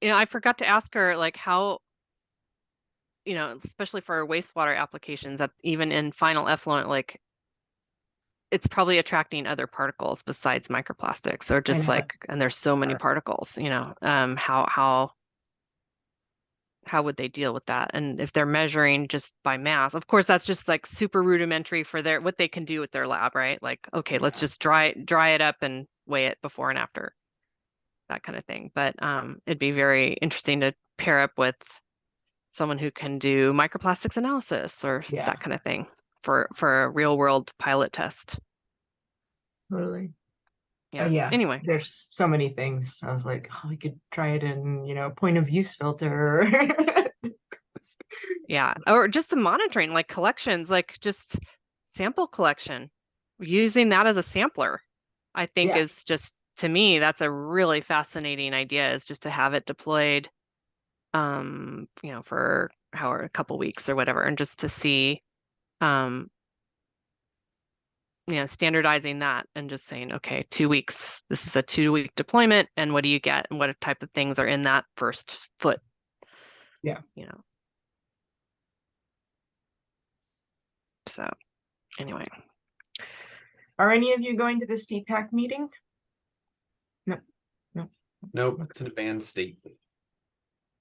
You know, I forgot to ask her, like, how, you know, especially for wastewater applications, that even in final effluent, like, it's probably attracting other particles besides microplastics, or just like, and there's so many particles, you know, how would they deal with that? And if they're measuring just by mass, of course, that's just like super rudimentary for what they can do with their lab, right? Like, okay, let's just dry it up and weigh it before and after, that kind of thing. But it'd be very interesting to pair up with someone who can do microplastics analysis or that kind of thing for a real world pilot test. Totally. Yeah. Yeah. Anyway, there's so many things. I was like, oh, we could try it in, you know, point of use filter. Yeah, or just the monitoring, like collections, like just sample collection, using that as a sampler, I think is just, to me, that's a really fascinating idea, is just to have it deployed, you know, for a couple weeks or whatever, and just to see, you know, standardizing that and just saying, okay, 2 weeks, this is a 2-week deployment, and what do you get, and what type of things are in that first foot? Yeah, you know. So Anyway. Are any of you going to the CPAC meeting? No. No. Nope, it's in a banned state.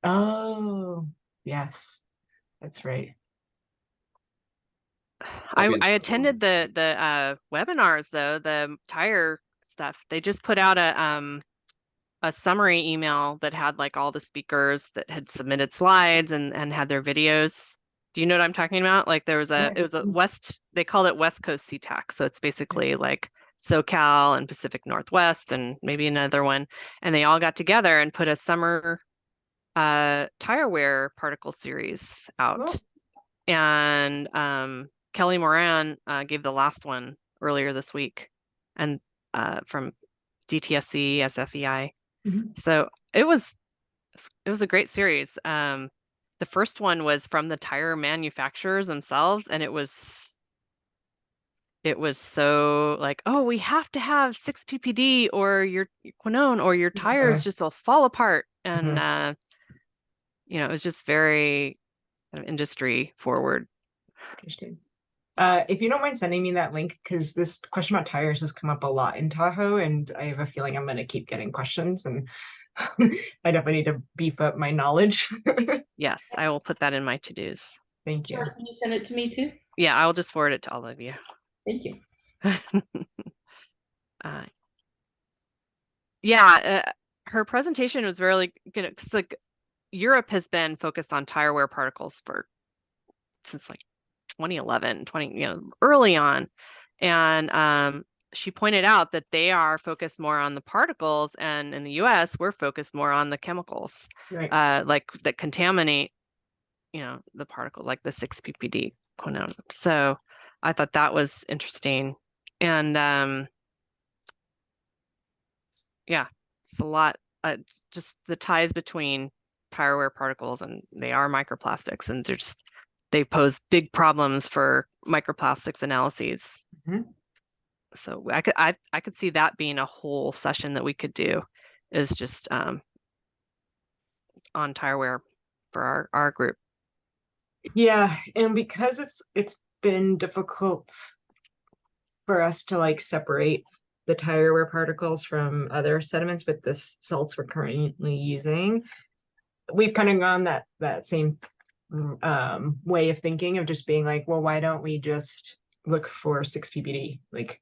Oh, yes, that's right. I attended the webinars though, the tire stuff. They just put out a summary email that had like all the speakers that had submitted slides and had their videos. Do you know what I'm talking about? Like there was it was a they called it West Coast CTAC. So it's basically like SoCal and Pacific Northwest and maybe another one. And they all got together and put a summer tire wear particle series out. And Kelly Moran gave the last one earlier this week, and from DTSC, SFEI. So it was a great series. The first one was from the tire manufacturers themselves, and it was so like, oh, we have to have 6 ppd or your quinone or your tires just will fall apart. And you know, it was just very kind of industry forward. Interesting. If you don't mind sending me that link, because this question about tires has come up a lot in Tahoe, and I have a feeling I'm going to keep getting questions, and I definitely need to beef up my knowledge. Yes, I will put that in my to-dos. Thank you. Can you send it to me too? Yeah, I'll just forward it to all of you. Thank you. Yeah, her presentation was really good. 'Cause like Europe has been focused on tire wear particles since like 2011, early on. And she pointed out that they are focused more on the particles, and in the US, we're focused more on the chemicals, like that contaminate, the particle, like the 6 ppd quinone. So I thought that was interesting. And yeah, it's a lot, just the ties between tire wear particles, and they are microplastics, and they pose big problems for microplastics analyses. So I could see that being a whole session that we could do, is just on tire wear for our group. Yeah, and because it's been difficult for us to like separate the tire wear particles from other sediments with the salts we're currently using, we've kind of gone that same way of thinking, of just being like, well, why don't we just look for 6 ppd? Like,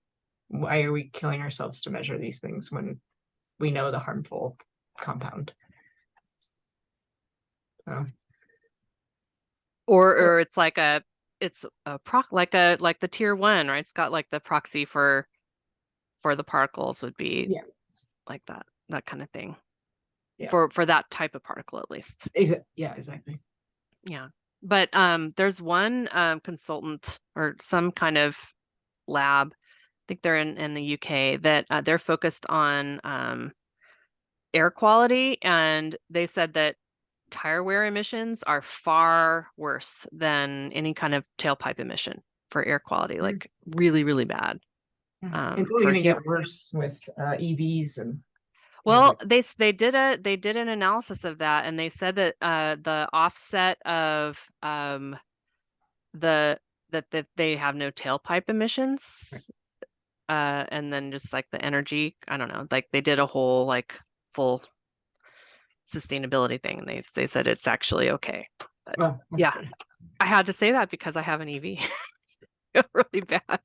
why are we killing ourselves to measure these things when we know the harmful compound? So. Or it's like the tier 1, right? It's got like the proxy for the particles would be like that kind of thing. For that type of particle, at least. Yeah, exactly. Yeah. But there's one consultant or some kind of lab, I think they're in the UK, that they're focused on air quality, and they said that tire wear emissions are far worse than any kind of tailpipe emission for air quality, like really, really bad. It's only going to get worse with EVs and. Well, they did an analysis of that, and they said that the offset of that they have no tailpipe emissions, and then just like the energy, I don't know, like they did a whole like full sustainability thing, and they said it's actually okay. But, yeah, good. I had to say that because I have an EV. Really bad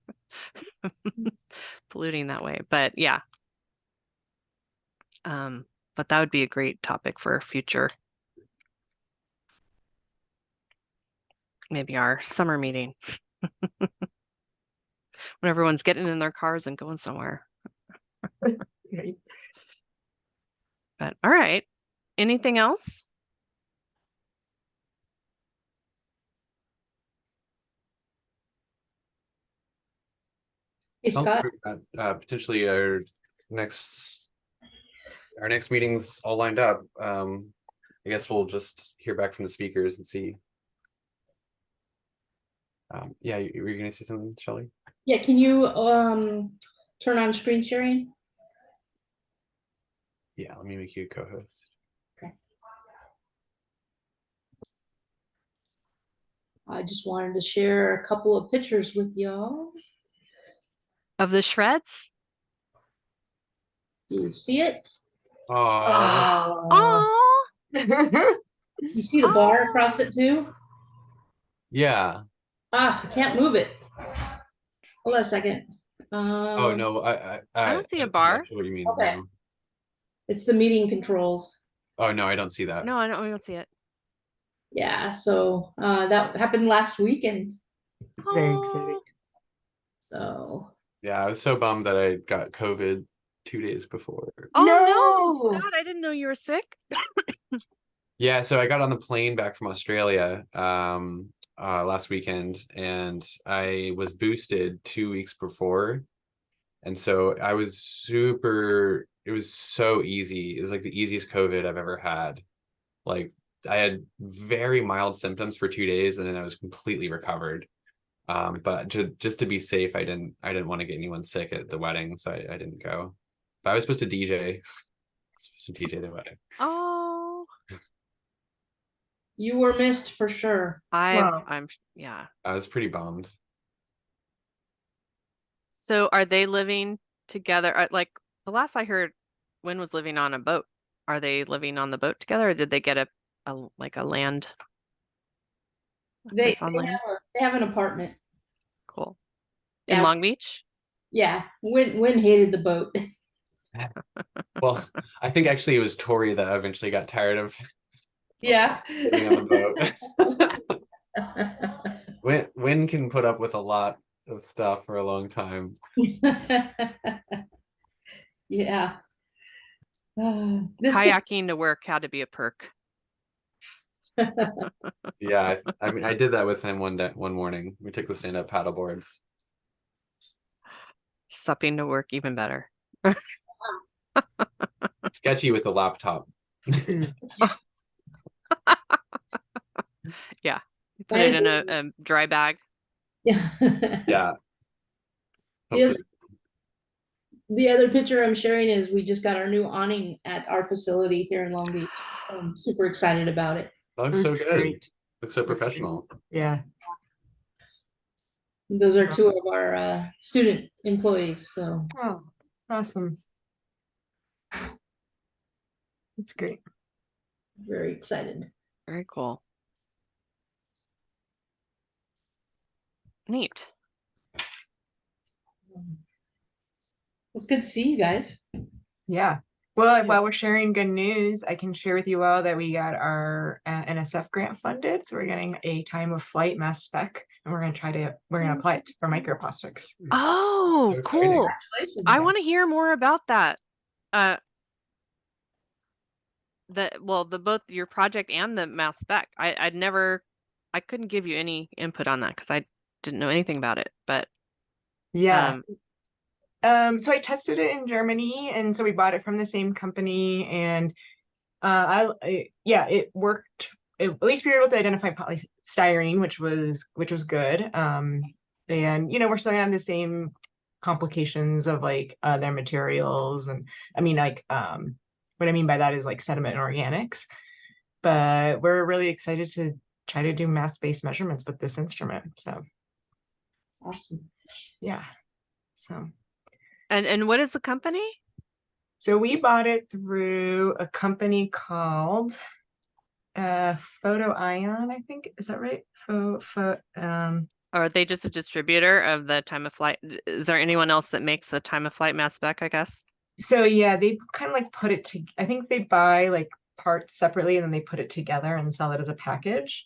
polluting that way, but yeah. But that would be a great topic for a future, maybe our summer meeting. When everyone's getting in their cars and going somewhere. But all right, anything else? Hey, Scott. Potentially our next meeting's all lined up. I guess we'll just hear back from the speakers and see. Yeah, you were going to say something, Shelley? Yeah, can you turn on screen sharing? Yeah, let me make you a co-host. Okay. I just wanted to share a couple of pictures with y'all. Of the shreds? Do you see it? Oh, Oh, You see the bar across it too? yeah. Ah, I can't move it. Hold on a second. Oh no, I don't see a I'm bar. not sure what you mean. Okay. No. It's the meeting controls. Oh no, I don't see that. No, we don't see it. Yeah, so that happened last weekend. Very exciting. So Yeah, I was so bummed that I got COVID 2 days before. Oh No! no, Scott, I didn't know you were sick. Yeah, so I got on the plane back from Australia last weekend, and I was boosted 2 weeks before. And so I was it was so easy. It was like the easiest COVID I've ever had. Like I had very mild symptoms for 2 days and then I was completely recovered. But just to be safe, I didn't want to get anyone sick at the wedding, so I didn't go. If I was supposed to DJ, I was supposed to DJ the wedding. Oh, you were missed for sure. I'm yeah. I was pretty bummed. So are they living together? Like the last I heard, Wynn was living on a boat. Are they living on the boat together, or did they get a land? They land? have an apartment. Cool. In Yeah. Long Beach? Yeah. Wynn hated the boat. Well, I think actually it was Tori that eventually got tired of Yeah. living on the boat. Wynn can put up with a lot of stuff for a long time. Yeah. Kayaking to work had to be a perk. Yeah, I mean, I did that with him one morning. We took the stand-up paddle boards. Supping to work, even better. Sketchy with the laptop. Yeah, you put it in a dry bag. Yeah. Yeah. The other picture I'm sharing is we just got our new awning at our facility here in Long Beach. I'm super excited about it. That looks so good. Great. Looks so professional. Yeah. Those are two of our student employees. So Oh, awesome. That's great. Very excited. Very cool. Neat. It's good to see you guys. Yeah. Well, while we're sharing good news, I can share with you all that we got our NSF grant funded. So we're getting a time of flight mass spec, and we're going to apply it for microplastics. Oh, So cool. I want to hear more about that. Both your project and the mass spec. I couldn't give you any input on that because I didn't know anything about it, but yeah. So I tested it in Germany, and so we bought it from the same company, and it worked. At least we were able to identify polystyrene, which was good. And we're still gonna have the same complications of like their materials, and I mean what I mean by that is like sediment and organics. But we're really excited to try to do mass-based measurements with this instrument. So awesome. Yeah. So. And what is the company? So we bought it through a company called Photo Ion, I think. Is that right? Or are they just a distributor of the time of flight? Is there anyone else that makes the time of flight mass spec, I guess? So yeah, they kind of like put it to, I think they buy like parts separately and then they put it together and sell it as a package.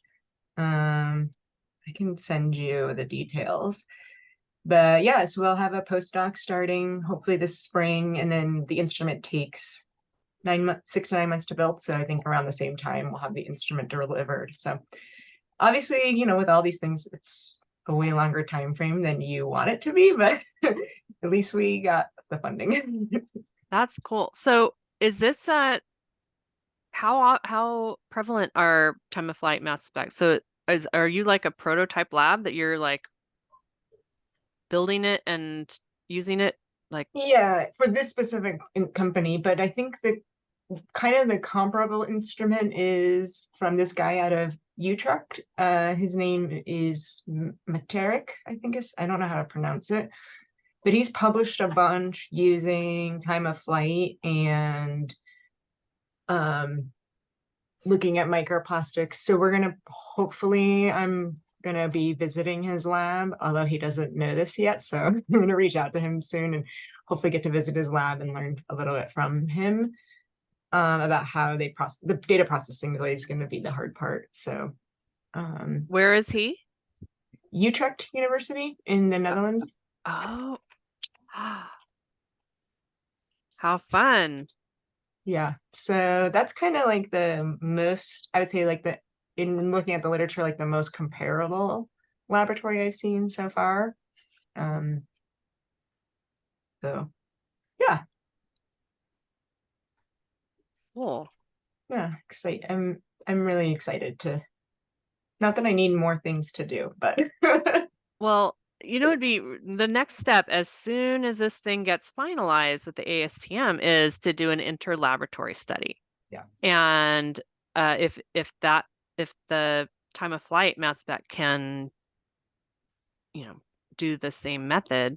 I can send you the details. But yeah, so we'll have a postdoc starting hopefully this spring, and then the instrument takes 6 to 9 months to build. So I think around the same time we'll have the instrument delivered. So obviously, with all these things, it's a way longer time frame than you want it to be, but at least we got the funding. That's cool. So is this how prevalent are time of flight mass specs? So are you like a prototype lab that you're like building it and using it like? Yeah, for this specific company, but I think the kind of the comparable instrument is from this guy out of Utrecht. His name is Materik, I think I don't know how to pronounce it, but he's published a bunch using time of flight and looking at microplastics. So we're gonna hopefully I'm gonna be visiting his lab, although he doesn't know this yet. So I'm gonna reach out to him soon and hopefully get to visit his lab and learn a little bit from him about how they process the data processing is always going to be the hard part. So where is he? Utrecht University in the Netherlands. Oh, how fun. Yeah, so that's kind of like the most, I would say, like in looking at the literature, like the most comparable laboratory I've seen so far. So yeah. Cool. Yeah, I'm really excited to, not that I need more things to do, but well, you know, it'd be the next step as soon as this thing gets finalized with the ASTM is to do an interlaboratory study. Yeah. And if the time of flight mass spec can, you know, do the same method,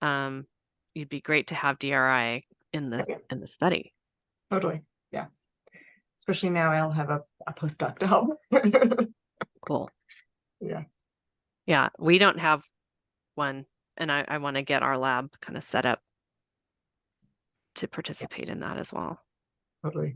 it'd be great to have DRI in the study. Totally. Yeah. Especially now I'll have a postdoc to help. Cool. Yeah. Yeah, we don't have one, and I want to get our lab kind of set up to participate in that as well. Totally.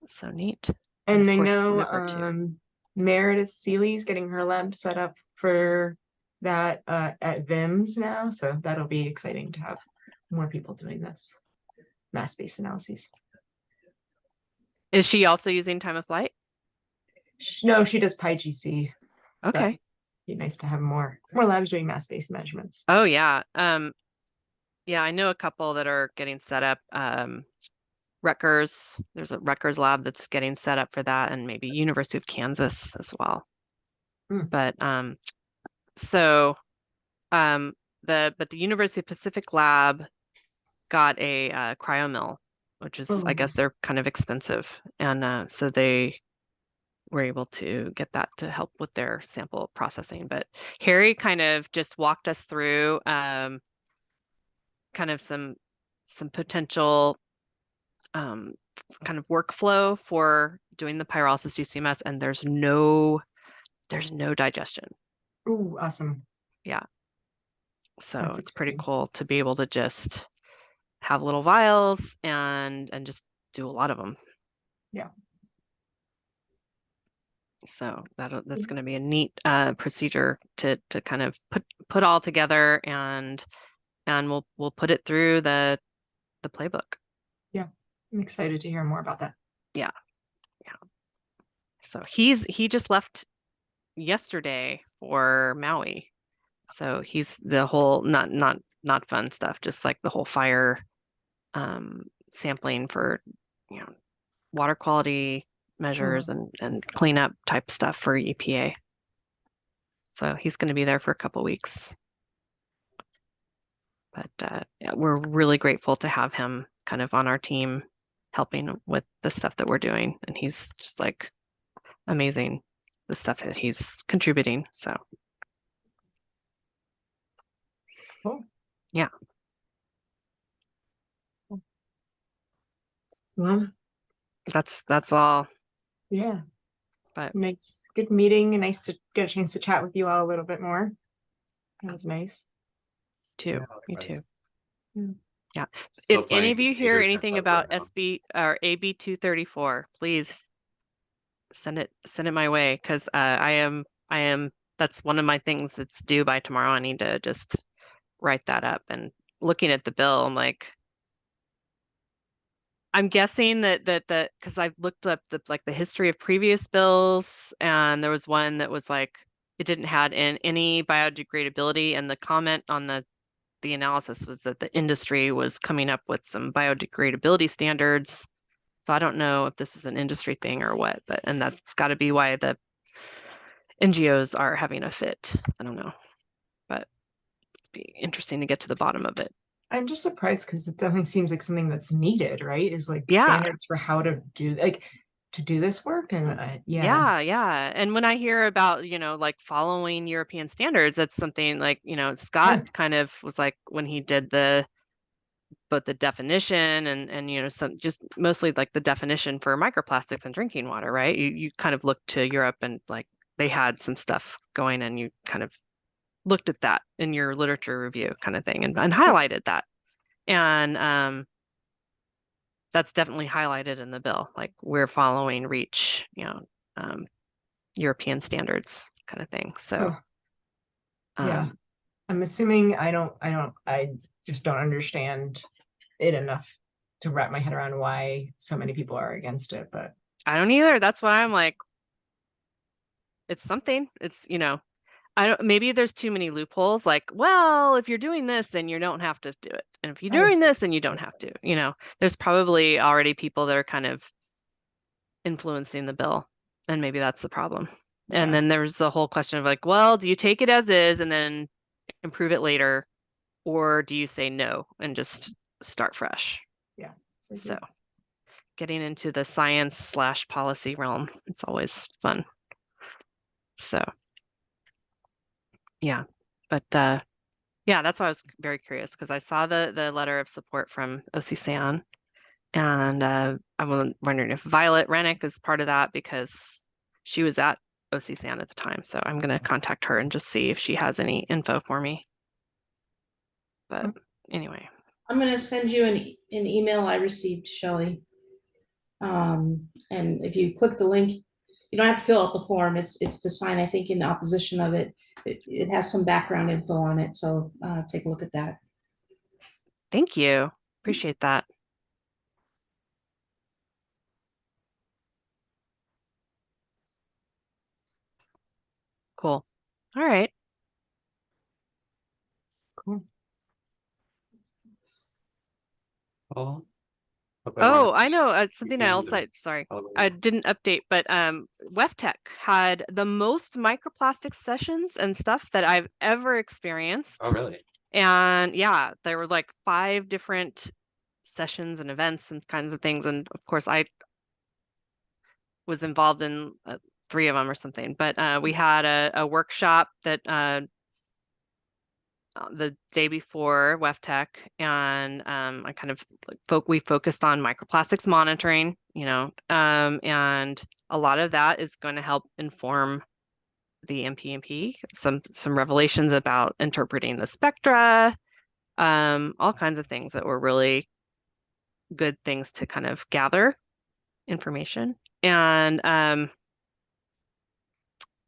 So neat. And I of course, know Meredith Seeley's getting her lab set up for that at VIMS now, so that'll be exciting to have more people doing this mass-based analyses. Is she also using time of flight? No, she does PyGC. Okay. Be nice to have more labs doing mass-based measurements. Oh yeah. Yeah, I know a couple that are getting set up. Rutgers, there's a Rutgers lab that's getting set up for that, and maybe University of Kansas as well. But the University of Pacific lab got a cryo mill, which is I guess they're kind of expensive, and so they were able to get that to help with their sample processing. But Harry kind of just walked us through kind of some potential kind of workflow for doing the pyrolysis UCMS, and there's no digestion. Ooh, awesome. Yeah. So it's pretty cool to be able to just have little vials and just do a lot of them. Yeah. So that's going to be a neat procedure to kind of put all together, and we'll put it through the playbook. Yeah, I'm excited to hear more about that. Yeah. So he just left yesterday for Maui. So he's the whole not fun stuff, just like the whole fire sampling for, you know, water quality measures and cleanup type stuff for EPA. So he's going to be there for a couple weeks. But yeah, we're really grateful to have him kind of on our team helping with the stuff that we're doing. And he's just like amazing, the stuff that he's contributing. So cool. Yeah. Well, that's all. Yeah. But nice, good meeting, and nice to get a chance to chat with you all a little bit more. That was nice. Too. Me too. Yeah. So If any of you hear Peter anything about SB or AB 234, please send it my way, because I am that's one of my things that's due by tomorrow. I need to just write that up. And looking at the bill, I'm like, I'm guessing that because I've looked up the history of previous bills, and there was one that was like it didn't have any biodegradability, and the comment on the analysis was that the industry was coming up with some biodegradability standards. So I don't know if this is an industry thing or what, and that's got to be why the NGOs are having a fit. I don't know, but it'd be interesting to get to the bottom of it. I'm just surprised because it definitely seems like something that's needed, right? Is like standards for how to do, like, to do this work. And yeah. And when I hear about, like following European standards, that's something like, Scott kind of was like when he did both the definition and some just mostly like the definition for microplastics in drinking water, right? You kind of looked to Europe and like they had some stuff going and you kind of looked at that in your literature review kind of thing and highlighted that. And that's definitely highlighted in the bill. Like we're following REACH, European standards kind of thing. So yeah, I'm assuming I just don't understand it enough to wrap my head around why so many people are against it, but I don't either. That's why I'm like, it's something. It's, maybe there's too many loopholes. Like, well, if you're doing this, then you don't have to do it. And if you're doing this, then you don't have to, there's probably already people that are kind of influencing the bill. And maybe that's the problem. And then there's the whole question of like, well, do you take it as is and then improve it later? Or do you say no and just start fresh? Yeah. So getting into the science/policy realm, it's always fun. So yeah, but yeah, that's why I was very curious because I saw the letter of support from OCSAN, and I'm wondering if Violet Rennick is part of that because she was at OCSAN at the time. So I'm going to contact her and just see if she has any info for me. But anyway, I'm going to send you an email I received, Shelley. And if you click the link, you don't have to fill out the form. It's to sign, I think, in opposition of it. It has some background info on it. So take a look at that. Thank you. Appreciate that. Cool. All right. Cool. Oh, I know something else. I didn't update, but WEFTech had the most microplastics sessions and stuff that I've ever experienced. Oh, really? And yeah, there were like 5 different sessions and events and kinds of things. And of course, I was involved in 3 of them or something. But we had a workshop that the day before WEFTech, and I kind of we focused on microplastics monitoring, and a lot of that is going to help inform the MPMP, some revelations about interpreting the spectra, all kinds of things that were really good things to kind of gather information. And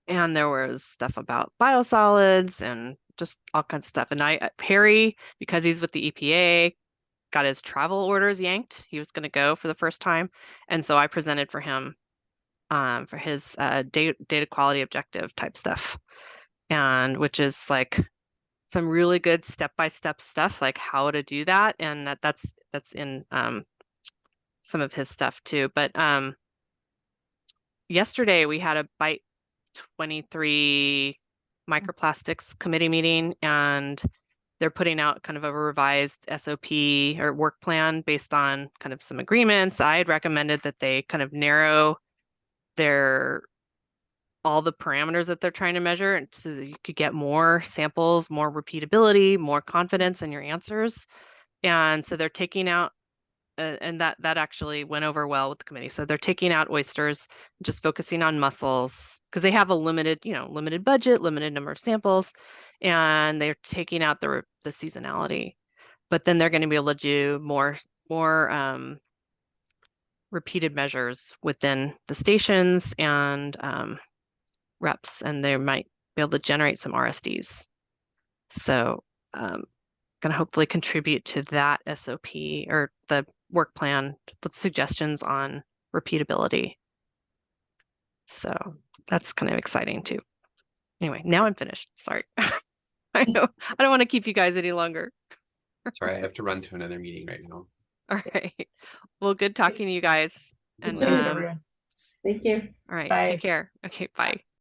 there was stuff about biosolids and just all kinds of stuff. And Harry, because he's with the EPA, got his travel orders yanked. He was going to go for the first time. And so I presented for him for his data quality objective type stuff. And which is like some really good step-by-step stuff, like how to do that. And that's in some of his stuff too. But yesterday we had a Bite 23 Microplastics Committee meeting, and they're putting out kind of a revised SOP or work plan based on kind of some agreements. I had recommended that they kind of narrow all the parameters that they're trying to measure so that you could get more samples, more repeatability, more confidence in your answers. And so they're taking out and that actually went over well with the committee. So they're taking out oysters, just focusing on mussels because they have a limited budget, limited number of samples, and they're taking out the seasonality. But then they're going to be able to do more repeated measures within the stations and reps, and they might be able to generate some RSDs. So going to hopefully contribute to that SOP or the work plan with suggestions on repeatability. So that's kind of exciting too. Anyway, now I'm finished. Sorry. I know I don't want to keep you guys any longer. Sorry, I have to run to another meeting right now. All right. Well, good talking to you guys. And Thank you. all right. Bye. Take care. Okay, bye.